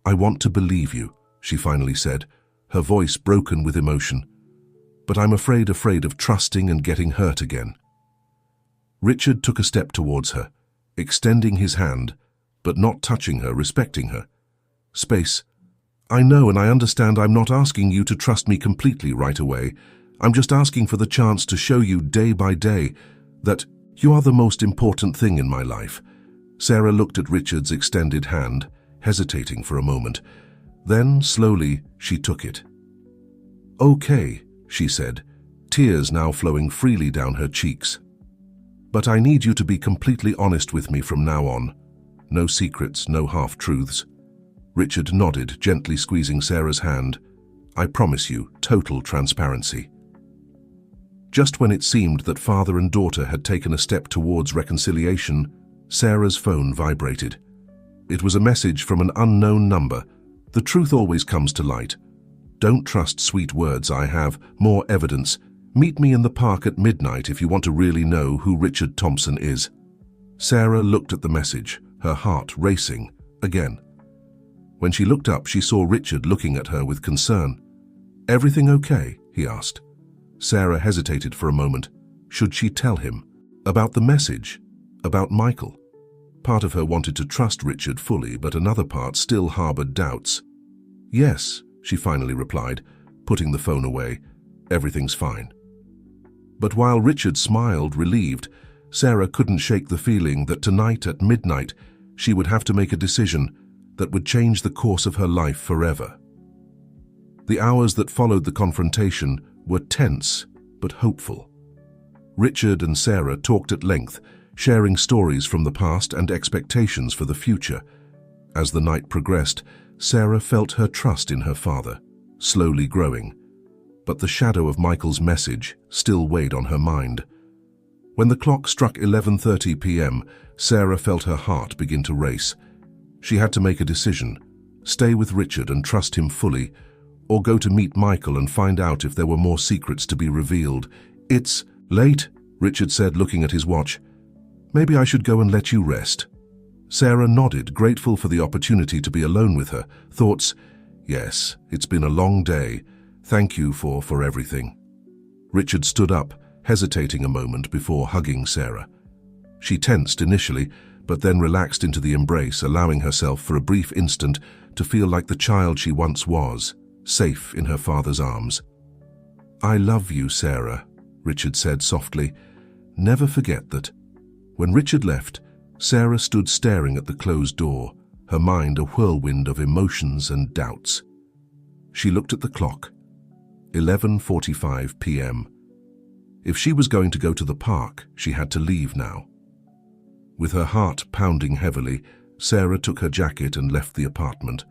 "I want to believe you," she finally said, her voice broken with emotion. "But I'm afraid of trusting and getting hurt again." Richard took a step towards her, extending his hand, but not touching her, respecting her. "Space. I know and I understand I'm not asking you to trust me completely right away. I'm just asking for the chance to show you day by day that you are the most important thing in my life." Sarah looked at Richard's extended hand, hesitating for a moment. Then, slowly, she took it. "Okay," she said, tears now flowing freely down her cheeks. "But I need you to be completely honest with me from now on. No secrets, no half-truths." Richard nodded, gently squeezing Sarah's hand. "I promise you, total transparency." Just when it seemed that father and daughter had taken a step towards reconciliation, Sarah's phone vibrated. It was a message from an unknown number. "The truth always comes to light. Don't trust sweet words. I have more evidence. Meet me in the park at midnight if you want to really know who Richard Thompson is." Sarah looked at the message, her heart racing again. When she looked up, she saw Richard looking at her with concern. "Everything okay?" he asked. Sarah hesitated for a moment. Should she tell him? About the message? About Michael? Part of her wanted to trust Richard fully, but another part still harbored doubts. "Yes," she finally replied, putting the phone away. "Everything's fine." But while Richard smiled, relieved, Sarah couldn't shake the feeling that tonight at midnight she would have to make a decision that would change the course of her life forever. The hours that followed the confrontation were tense but hopeful. Richard and Sarah talked at length, sharing stories from the past and expectations for the future. As the night progressed, Sarah felt her trust in her father, slowly growing. But the shadow of Michael's message still weighed on her mind. When the clock struck 11:30 p.m., Sarah felt her heart begin to race. She had to make a decision: stay with Richard and trust him fully, or go to meet Michael and find out if there were more secrets to be revealed. "It's late," Richard said, looking at his watch. "Maybe I should go and let you rest." Sarah nodded, grateful for the opportunity to be alone with her. Thoughts: "Yes, it's been a long day. Thank you for everything." Richard stood up, hesitating a moment before hugging Sarah. She tensed initially, but then relaxed into the embrace, allowing herself for a brief instant to feel like the child she once was, safe in her father's arms. "I love you, Sarah," Richard said softly. "Never forget that." When Richard left, Sarah stood staring at the closed door, her mind a whirlwind of emotions and doubts. She looked at the clock. 11:45 p.m. If she was going to go to the park, she had to leave now. With her heart pounding heavily, Sarah took her jacket and left the apartment.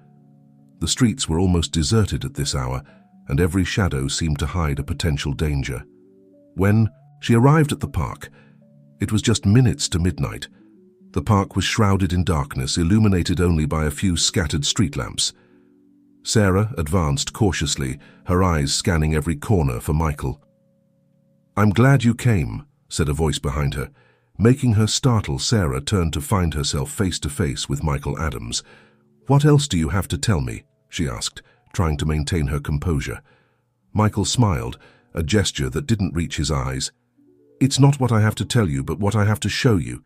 The streets were almost deserted at this hour, and every shadow seemed to hide a potential danger. When she arrived at the park, it was just minutes to midnight. The park was shrouded in darkness, illuminated only by a few scattered street lamps. Sarah advanced cautiously, her eyes scanning every corner for Michael. "I'm glad you came," said a voice behind her. Making her startle, Sarah turned to find herself face to face with Michael Adams. "What else do you have to tell me?" she asked, trying to maintain her composure. Michael smiled, a gesture that didn't reach his eyes. "It's not what I have to tell you, but what I have to show you."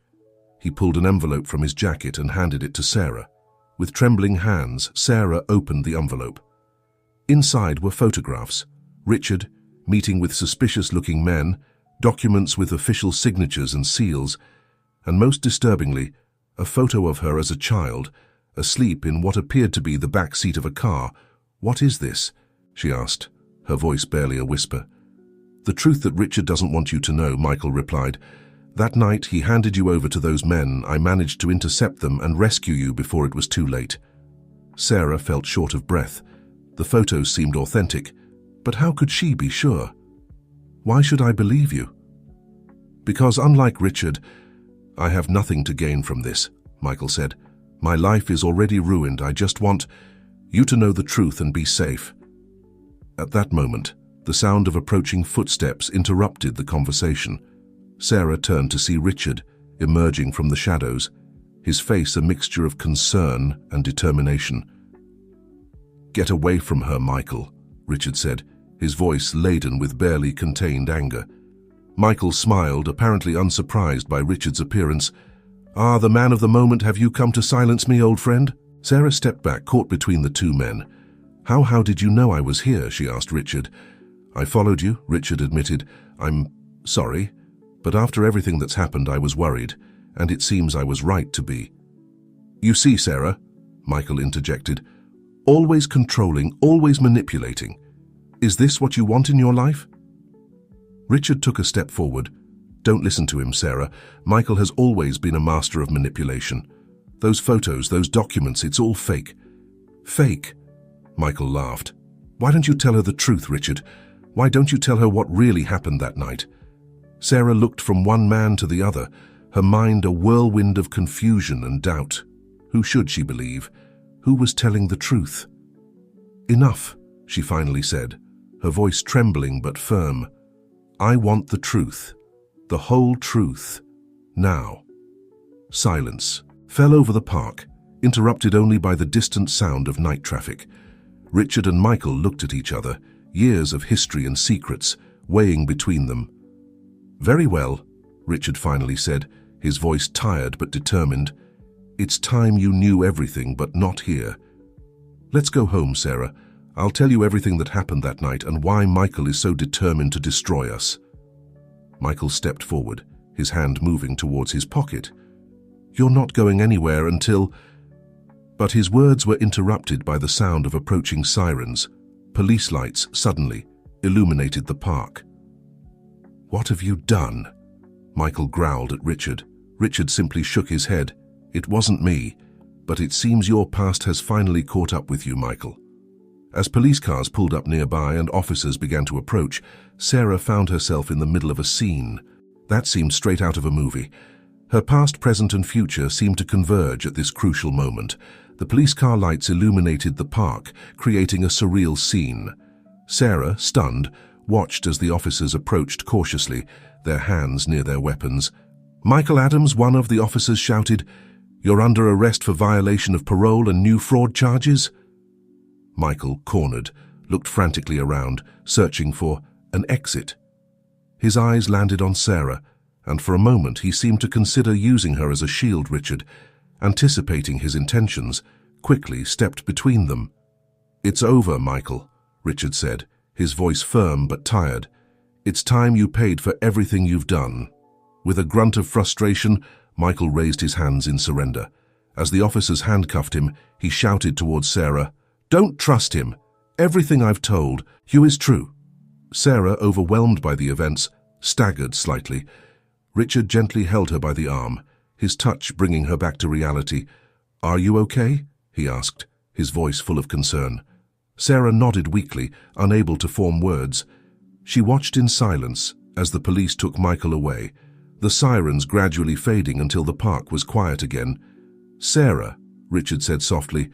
He pulled an envelope from his jacket and handed it to Sarah. With trembling hands, Sarah opened the envelope. Inside were photographs. Richard, meeting with suspicious-looking men, documents with official signatures and seals, and most disturbingly, a photo of her as a child, asleep in what appeared to be the back seat of a car. "What is this?" she asked, her voice barely a whisper. "The truth that Richard doesn't want you to know," Michael replied. "That night he handed you over to those men. I managed to intercept them and rescue you before it was too late." Sarah felt short of breath. The photos seemed authentic, but how could she be sure? "Why should I believe you?" "Because unlike Richard, I have nothing to gain from this," Michael said. "My life is already ruined. I just want you to know the truth and be safe." At that moment, the sound of approaching footsteps interrupted the conversation. Sarah turned to see Richard emerging from the shadows, his face a mixture of concern and determination. "Get away from her, Michael," Richard said, his voice laden with barely contained anger. Michael smiled, apparently unsurprised by Richard's appearance. "Ah, the man of the moment, have you come to silence me, old friend?" Sarah stepped back, caught between the two men. How did you know I was here?" she asked Richard. "I followed you," Richard admitted. "I'm sorry, but after everything that's happened, I was worried, and it seems I was right to be." "You see, Sarah," Michael interjected, "always controlling, always manipulating. Is this what you want in your life?" Richard took a step forward. "Don't listen to him, Sarah. Michael has always been a master of manipulation. Those photos, those documents, it's all fake." "Fake?" Michael laughed. "Why don't you tell her the truth, Richard? Why don't you tell her what really happened that night?" Sarah looked from one man to the other, her mind a whirlwind of confusion and doubt. Who should she believe? Who was telling the truth? "Enough," she finally said, her voice trembling but firm. "I want the truth. The whole truth. Now." Silence fell over the park, interrupted only by the distant sound of night traffic. Richard and Michael looked at each other, years of history and secrets weighing between them. "Very well," Richard finally said, his voice tired but determined. "It's time you knew everything, but not here. Let's go home, Sarah. I'll tell you everything that happened that night and why Michael is so determined to destroy us." Michael stepped forward, his hand moving towards his pocket. "You're not going anywhere until—" But his words were interrupted by the sound of approaching sirens. Police lights suddenly illuminated the park. "What have you done?" Michael growled at Richard. Richard simply shook his head. "It wasn't me, but it seems your past has finally caught up with you, Michael." As police cars pulled up nearby and officers began to approach, Sarah found herself in the middle of a scene. That seemed straight out of a movie. Her past, present and future seemed to converge at this crucial moment. The police car lights illuminated the park, creating a surreal scene. Sarah, stunned, watched as the officers approached cautiously, their hands near their weapons. "Michael Adams," one of the officers shouted, "you're under arrest for violation of parole and new fraud charges." Michael, cornered, looked frantically around, searching for an exit. His eyes landed on Sarah, and for a moment he seemed to consider using her as a shield. Richard, anticipating his intentions, quickly stepped between them. "It's over, Michael," Richard said, his voice firm but tired. "It's time you paid for everything you've done." With a grunt of frustration, Michael raised his hands in surrender. As the officers handcuffed him, he shouted towards Sarah, "Don't trust him. Everything I've told you is true." Sarah, overwhelmed by the events, staggered slightly. Richard gently held her by the arm, his touch bringing her back to reality. "Are you okay?" he asked, his voice full of concern. Sarah nodded weakly, unable to form words. She watched in silence as the police took Michael away, the sirens gradually fading until the park was quiet again. "Sarah," Richard said softly,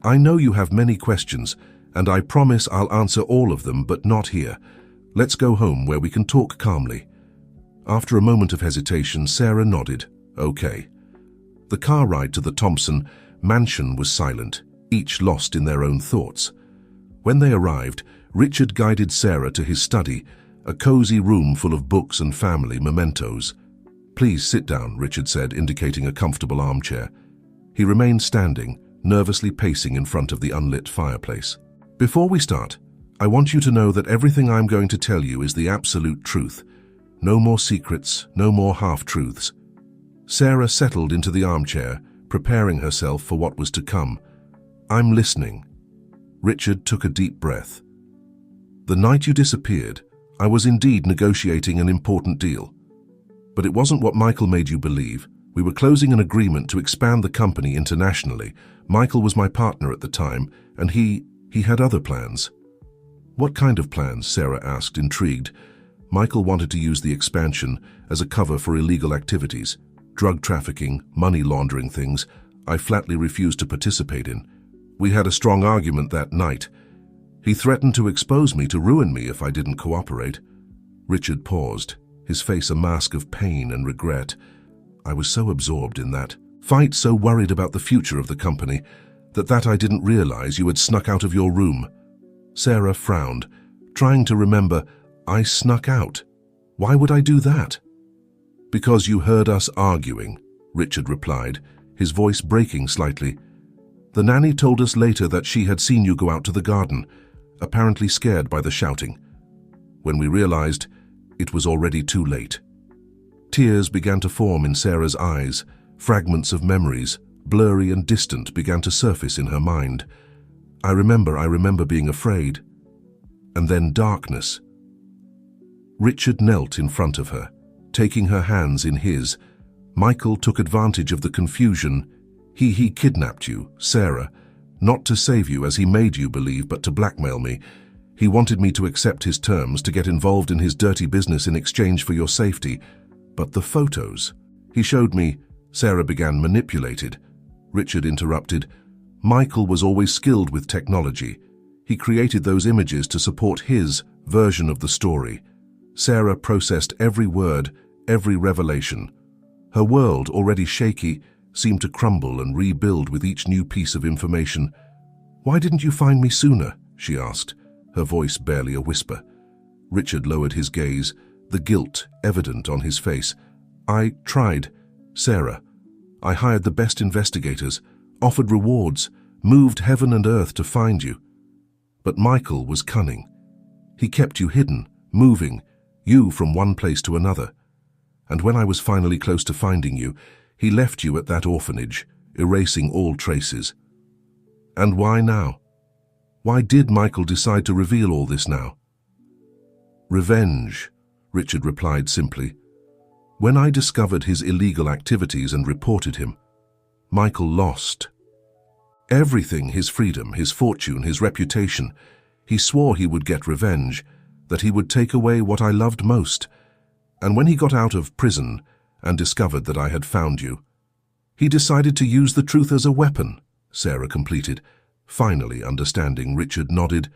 "I know you have many questions, and I promise I'll answer all of them, but not here. Let's go home where we can talk calmly." After a moment of hesitation, Sarah nodded. "Okay." The car ride to the Thompson mansion was silent, each lost in their own thoughts. When they arrived, Richard guided Sarah to his study, a cozy room full of books and family mementos. "Please sit down," Richard said, indicating a comfortable armchair. He remained standing, nervously pacing in front of the unlit fireplace. "Before we start, I want you to know that everything I'm going to tell you is the absolute truth. No more secrets, no more half-truths." Sarah settled into the armchair, preparing herself for what was to come. "I'm listening." Richard took a deep breath. "The night you disappeared, I was indeed negotiating an important deal. But it wasn't what Michael made you believe. We were closing an agreement to expand the company internationally. Michael was my partner at the time, and he had other plans." "What kind of plans?" Sarah asked, intrigued. Michael wanted to use the expansion as a cover for illegal activities, drug trafficking, money laundering things I flatly refused to participate in. We had a strong argument that night. He threatened to expose me, to ruin me if I didn't cooperate. Richard paused, his face a mask of pain and regret. "I was so absorbed in that fight, so worried about the future of the company, that I didn't realize you had snuck out of your room." Sarah frowned, trying to remember. "I snuck out? Why would I do that?" "Because you heard us arguing," Richard replied, his voice breaking slightly. "The nanny told us later that she had seen you go out to the garden, apparently scared by the shouting. When we realized, it was already too late." Tears began to form in Sarah's eyes. Fragments of memories, blurry and distant, began to surface in her mind. I remember being afraid. And then darkness." Richard knelt in front of her, taking her hands in his. "Michael took advantage of the confusion. He kidnapped you, Sarah, not to save you as he made you believe, but to blackmail me. He wanted me to accept his terms, to get involved in his dirty business in exchange for your safety. But the photos he showed me," Sarah began. "Manipulated." Richard interrupted. "Michael was always skilled with technology. He created those images to support his version of the story." Sarah processed every word, every revelation. Her world, already shaky, seemed to crumble and rebuild with each new piece of information. "Why didn't you find me sooner?" she asked, her voice barely a whisper. Richard lowered his gaze, the guilt evident on his face. "I tried, Sarah. I hired the best investigators, offered rewards, moved heaven and earth to find you. But Michael was cunning. He kept you hidden, moving you from one place to another. And when I was finally close to finding you, he left you at that orphanage, erasing all traces." "And why now? Why did Michael decide to reveal all this now?" "Revenge," Richard replied simply. "When I discovered his illegal activities and reported him, Michael lost everything: his freedom, his fortune, his reputation. He swore he would get revenge, that he would take away what I loved most. And when he got out of prison and discovered that I had found you, he decided to use the truth as a weapon," Sarah completed. Finally understanding, Richard nodded.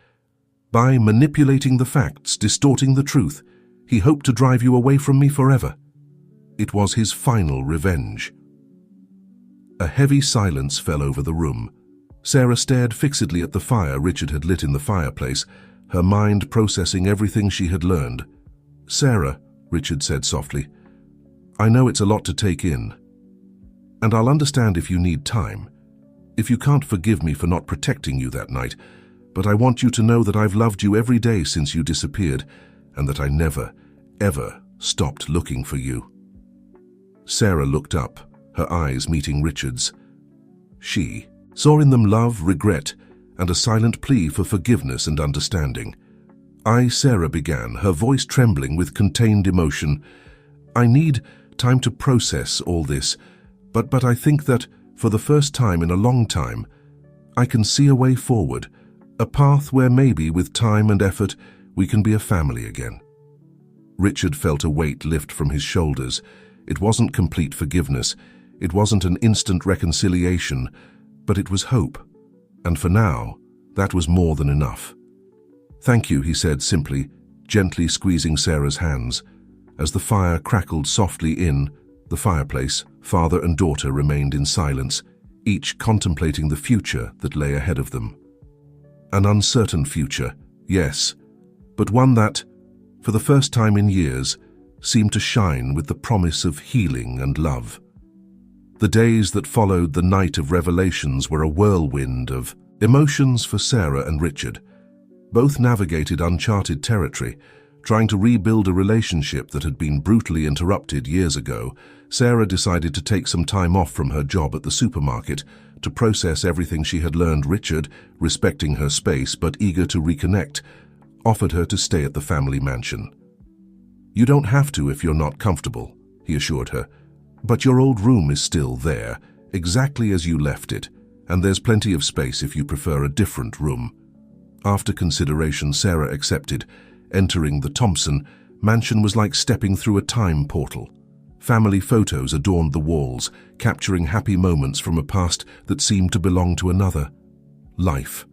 "By manipulating the facts, distorting the truth, he hoped to drive you away from me forever. It was his final revenge." A heavy silence fell over the room. Sarah stared fixedly at the fire Richard had lit in the fireplace, her mind processing everything she had learned. "Sarah," Richard said softly, "I know it's a lot to take in, and I'll understand if you need time, if you can't forgive me for not protecting you that night, but I want you to know that I've loved you every day since you disappeared, and that I never, ever stopped looking for you." Sarah looked up, her eyes meeting Richard's. She saw in them love, regret, and a silent plea for forgiveness and understanding. Sarah began, her voice trembling with contained emotion. I need time to process all this, but I think that, for the first time in a long time, I can see a way forward, a path where maybe with time and effort we can be a family again. Richard felt a weight lift from his shoulders. It wasn't complete forgiveness, it wasn't an instant reconciliation, but it was hope. And for now, that was more than enough. Thank you, he said simply, gently squeezing Sarah's hands. As the fire crackled softly in the fireplace, father and daughter remained in silence, each contemplating the future that lay ahead of them. An uncertain future, yes, but one that, for the first time in years, seemed to shine with the promise of healing and love. The days that followed the night of revelations were a whirlwind of emotions for Sarah and Richard. Both navigated uncharted territory, trying to rebuild a relationship that had been brutally interrupted years ago. Sarah decided to take some time off from her job at the supermarket to process everything she had learned. Richard, respecting her space but eager to reconnect, offered her to stay at the family mansion. You don't have to if you're not comfortable, he assured her, but your old room is still there, exactly as you left it, and there's plenty of space if you prefer a different room. After consideration, Sarah accepted. Entering the Thompson mansion was like stepping through a time portal. Family photos adorned the walls, capturing happy moments from a past that seemed to belong to another life.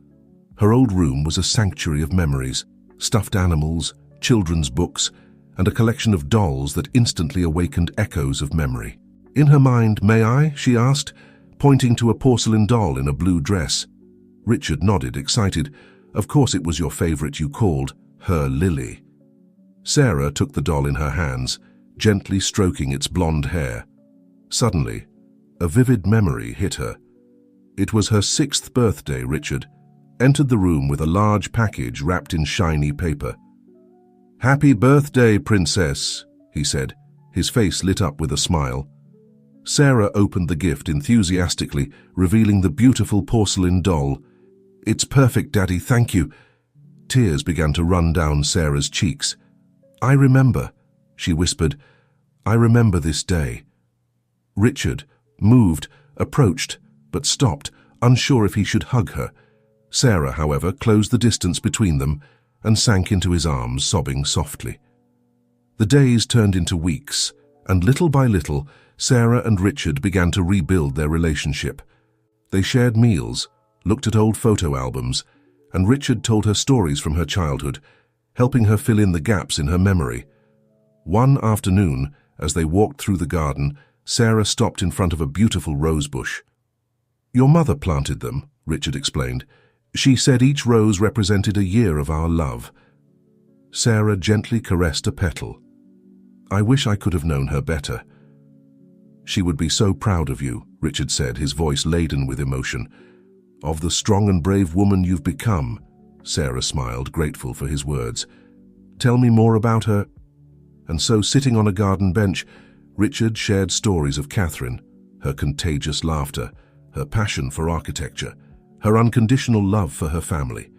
Her old room was a sanctuary of memories, stuffed animals, children's books, and a collection of dolls that instantly awakened echoes of memory. In her mind, "May I?" she asked, pointing to a porcelain doll in a blue dress. Richard nodded, excited. Of course it was your favorite. You called her Lily. Sarah took the doll in her hands, gently stroking its blonde hair. Suddenly, a vivid memory hit her. It was her 6th birthday. Richard entered the room with a large package wrapped in shiny paper. "Happy birthday, princess," he said, his face lit up with a smile. Sarah opened the gift enthusiastically, revealing the beautiful porcelain doll. "It's perfect, Daddy, thank you." Tears began to run down Sarah's cheeks. "I remember," she whispered. "I remember this day." Richard, moved, approached, but stopped, unsure if he should hug her. Sarah, however, closed the distance between them and sank into his arms, sobbing softly. The days turned into weeks, and little by little, Sarah and Richard began to rebuild their relationship. They shared meals, looked at old photo albums, and Richard told her stories from her childhood, helping her fill in the gaps in her memory. One afternoon, as they walked through the garden, Sarah stopped in front of a beautiful rose bush. "Your mother planted them," Richard explained. "She said each rose represented a year of our love." Sarah gently caressed a petal. "I wish I could have known her better." "She would be so proud of you," Richard said, his voice laden with emotion. "Of the strong and brave woman you've become." Sarah smiled, grateful for his words. "Tell me more about her." And so, sitting on a garden bench, Richard shared stories of Catherine, her contagious laughter, her passion for architecture, her unconditional love for her family.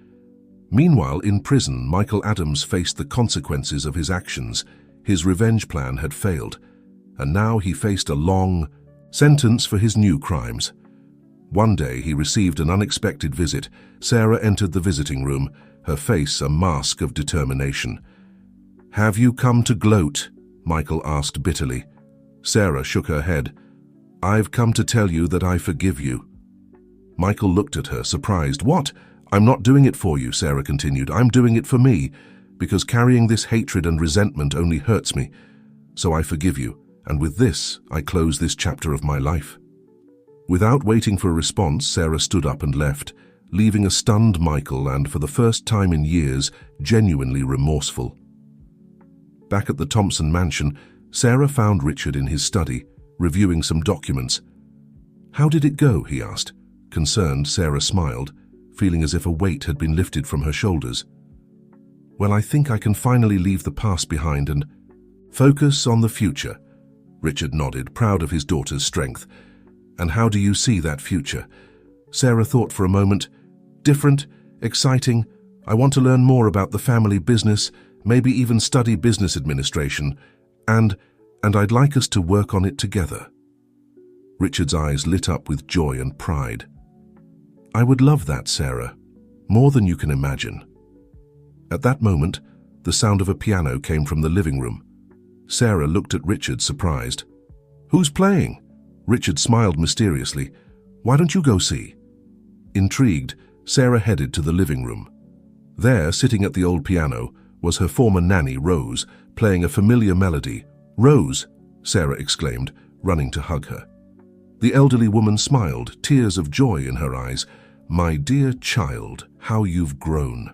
Meanwhile, in prison, Michael Adams faced the consequences of his actions. His revenge plan had failed, and now he faced a long sentence for his new crimes. One day he received an unexpected visit. Sarah entered the visiting room, her face a mask of determination. "Have you come to gloat?" Michael asked bitterly. Sarah shook her head. "I've come to tell you that I forgive you." Michael looked at her, surprised. "What? I'm not doing it for you," Sarah continued. "I'm doing it for me, because carrying this hatred and resentment only hurts me. So I forgive you, and with this, I close this chapter of my life." Without waiting for a response, Sarah stood up and left, leaving a stunned Michael and, for the first time in years, genuinely remorseful. Back at the Thompson mansion, Sarah found Richard in his study, reviewing some documents. "How did it go?" he asked. Concerned, Sarah smiled, feeling as if a weight had been lifted from her shoulders. "Well, I think I can finally leave the past behind and focus on the future." Richard nodded, proud of his daughter's strength. "And how do you see that future?" Sarah thought for a moment. "Different, exciting, I want to learn more about the family business, maybe even study business administration, and I'd like us to work on it together." Richard's eyes lit up with joy and pride. "I would love that, Sarah, more than you can imagine." At that moment, the sound of a piano came from the living room. Sarah looked at Richard, surprised. "Who's playing?" Richard smiled mysteriously. "Why don't you go see?" Intrigued, Sarah headed to the living room. There, sitting at the old piano, was her former nanny, Rose, playing a familiar melody. "Rose!" Sarah exclaimed, running to hug her. The elderly woman smiled, tears of joy in her eyes. "My dear child, how you've grown."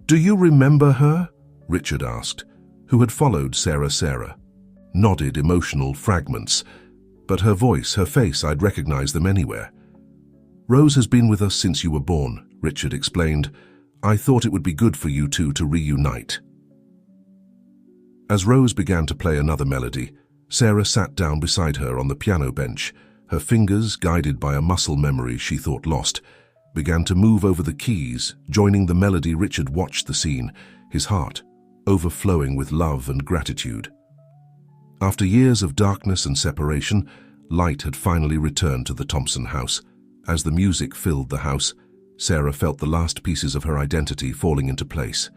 "Do you remember her?" Richard asked, who had followed Sarah. Nodded emotional fragments, but her voice, her face, I'd recognize them anywhere. "Rose has been with us since you were born," Richard explained. "I thought it would be good for you two to reunite." As Rose began to play another melody, Sarah sat down beside her on the piano bench. Her fingers, guided by a muscle memory she thought lost, began to move over the keys, joining the melody. Richard watched the scene, his heart overflowing with love and gratitude. After years of darkness and separation, light had finally returned to the Thompson house. As the music filled the house, Sarah felt the last pieces of her identity falling into place.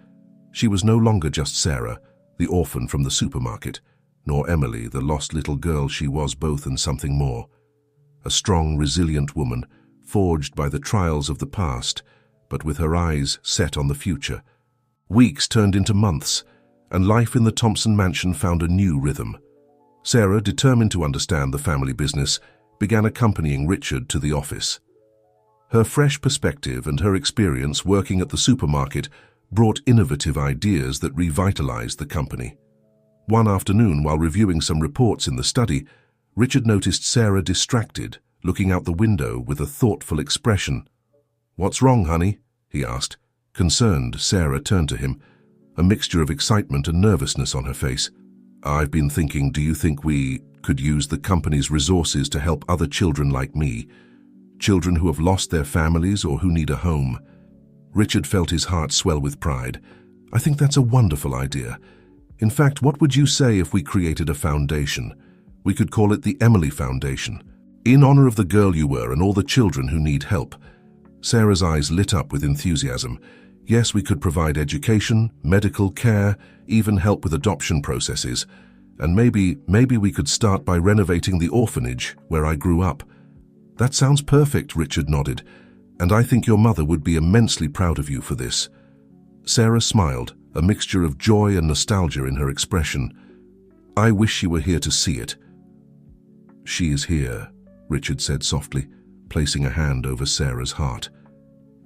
She was no longer just Sarah, the orphan from the supermarket, nor Emily, the lost little girl. She was both and something more. A strong, resilient woman, forged by the trials of the past, but with her eyes set on the future. Weeks turned into months, and life in the Thompson mansion found a new rhythm. Sarah, determined to understand the family business, began accompanying Richard to the office. Her fresh perspective and her experience working at the supermarket brought innovative ideas that revitalized the company. One afternoon, while reviewing some reports in the study, Richard noticed Sarah distracted, looking out the window with a thoughtful expression. "What's wrong, honey?" he asked. Concerned, Sarah turned to him, a mixture of excitement and nervousness on her face. "I've been thinking, do you think we could use the company's resources to help other children like me? Children who have lost their families or who need a home?" Richard felt his heart swell with pride. "I think that's a wonderful idea. In fact, what would you say if we created a foundation? We could call it the Emily Foundation, in honor of the girl you were and all the children who need help." Sarah's eyes lit up with enthusiasm. "Yes, we could provide education, medical care, even help with adoption processes. And maybe we could start by renovating the orphanage where I grew up." "That sounds perfect," Richard nodded. "And I think your mother would be immensely proud of you for this." Sarah smiled, a mixture of joy and nostalgia in her expression. "I wish she were here to see it." "She is here," Richard said softly, placing a hand over Sarah's heart.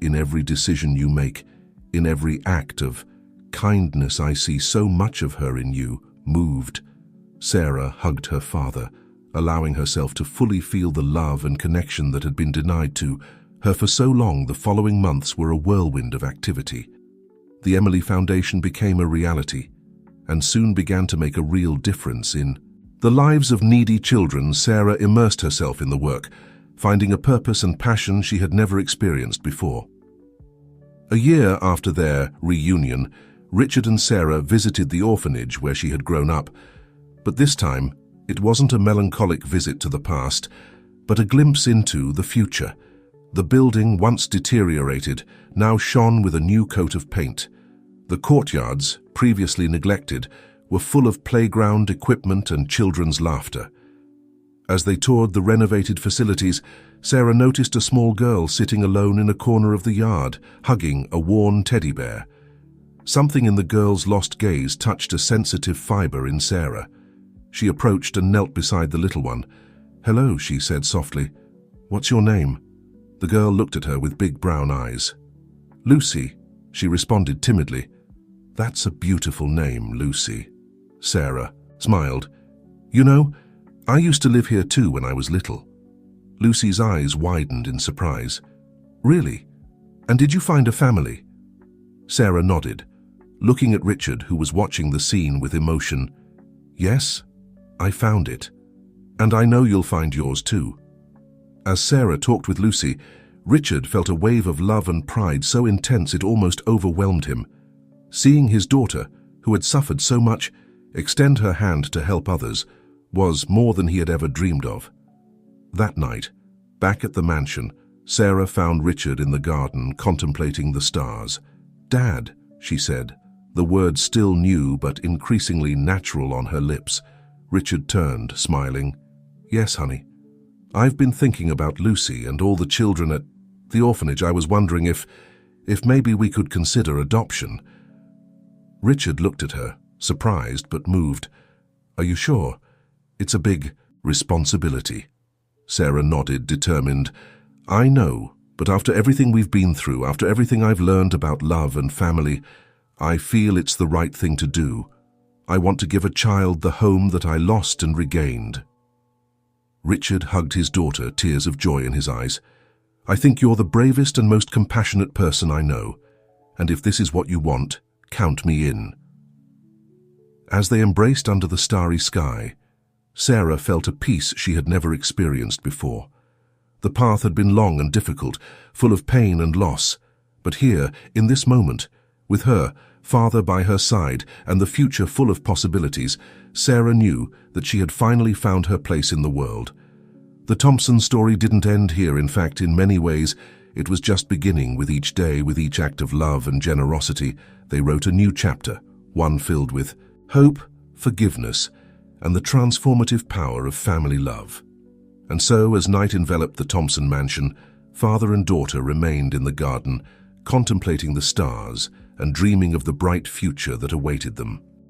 "In every decision you make, in every act of kindness, I see so much of her in you." Moved, Sarah hugged her father, allowing herself to fully feel the love and connection that had been denied to her for so long. The following months were a whirlwind of activity. The Emily Foundation became a reality and soon began to make a real difference in the lives of needy children. Sarah immersed herself in the work, finding a purpose and passion she had never experienced before. A year after their reunion, Richard and Sarah visited the orphanage where she had grown up. But this time, it wasn't a melancholic visit to the past, but a glimpse into the future. The building, once deteriorated, now shone with a new coat of paint. The courtyards, previously neglected, were full of playground equipment and children's laughter. As they toured the renovated facilities, Sarah noticed a small girl sitting alone in a corner of the yard, hugging a worn teddy bear. Something in the girl's lost gaze touched a sensitive fiber in Sarah. She approached and knelt beside the little one. "Hello," she said softly. "What's your name?" The girl looked at her with big brown eyes. "Lucy," she responded timidly. "That's a beautiful name, Lucy." Sarah smiled. "You know, I used to live here too when I was little." Lucy's eyes widened in surprise. "Really? And did you find a family?" Sarah nodded, looking at Richard, who was watching the scene with emotion. "Yes, I found it. And I know you'll find yours too." As Sarah talked with Lucy, Richard felt a wave of love and pride so intense it almost overwhelmed him. Seeing his daughter, who had suffered so much, extend her hand to help others was more than he had ever dreamed of. That night, back at the mansion, Sarah found Richard in the garden contemplating the stars. "Dad," she said, the words still new but increasingly natural on her lips. Richard turned, smiling. "Yes, honey. I've been thinking about Lucy and all the children at the orphanage. I was wondering if maybe we could consider adoption." Richard looked at her, surprised but moved. "Are you sure? It's a big responsibility." Sarah nodded, determined. "I know, but after everything we've been through, after everything I've learned about love and family, I feel it's the right thing to do. I want to give a child the home that I lost and regained." Richard hugged his daughter, tears of joy in his eyes. "I think you're the bravest and most compassionate person I know, and if this is what you want, count me in." As they embraced under the starry sky, Sarah felt a peace she had never experienced before. The path had been long and difficult, full of pain and loss, but here, in this moment, with her, father by her side, and the future full of possibilities, Sarah knew that she had finally found her place in the world. The Thompson story didn't end here. In fact, in many ways, it was just beginning. With each day, with each act of love and generosity, they wrote a new chapter, one filled with hope, forgiveness, and the transformative power of family love. And so, as night enveloped the Thompson mansion, father and daughter remained in the garden, contemplating the stars and dreaming of the bright future that awaited them.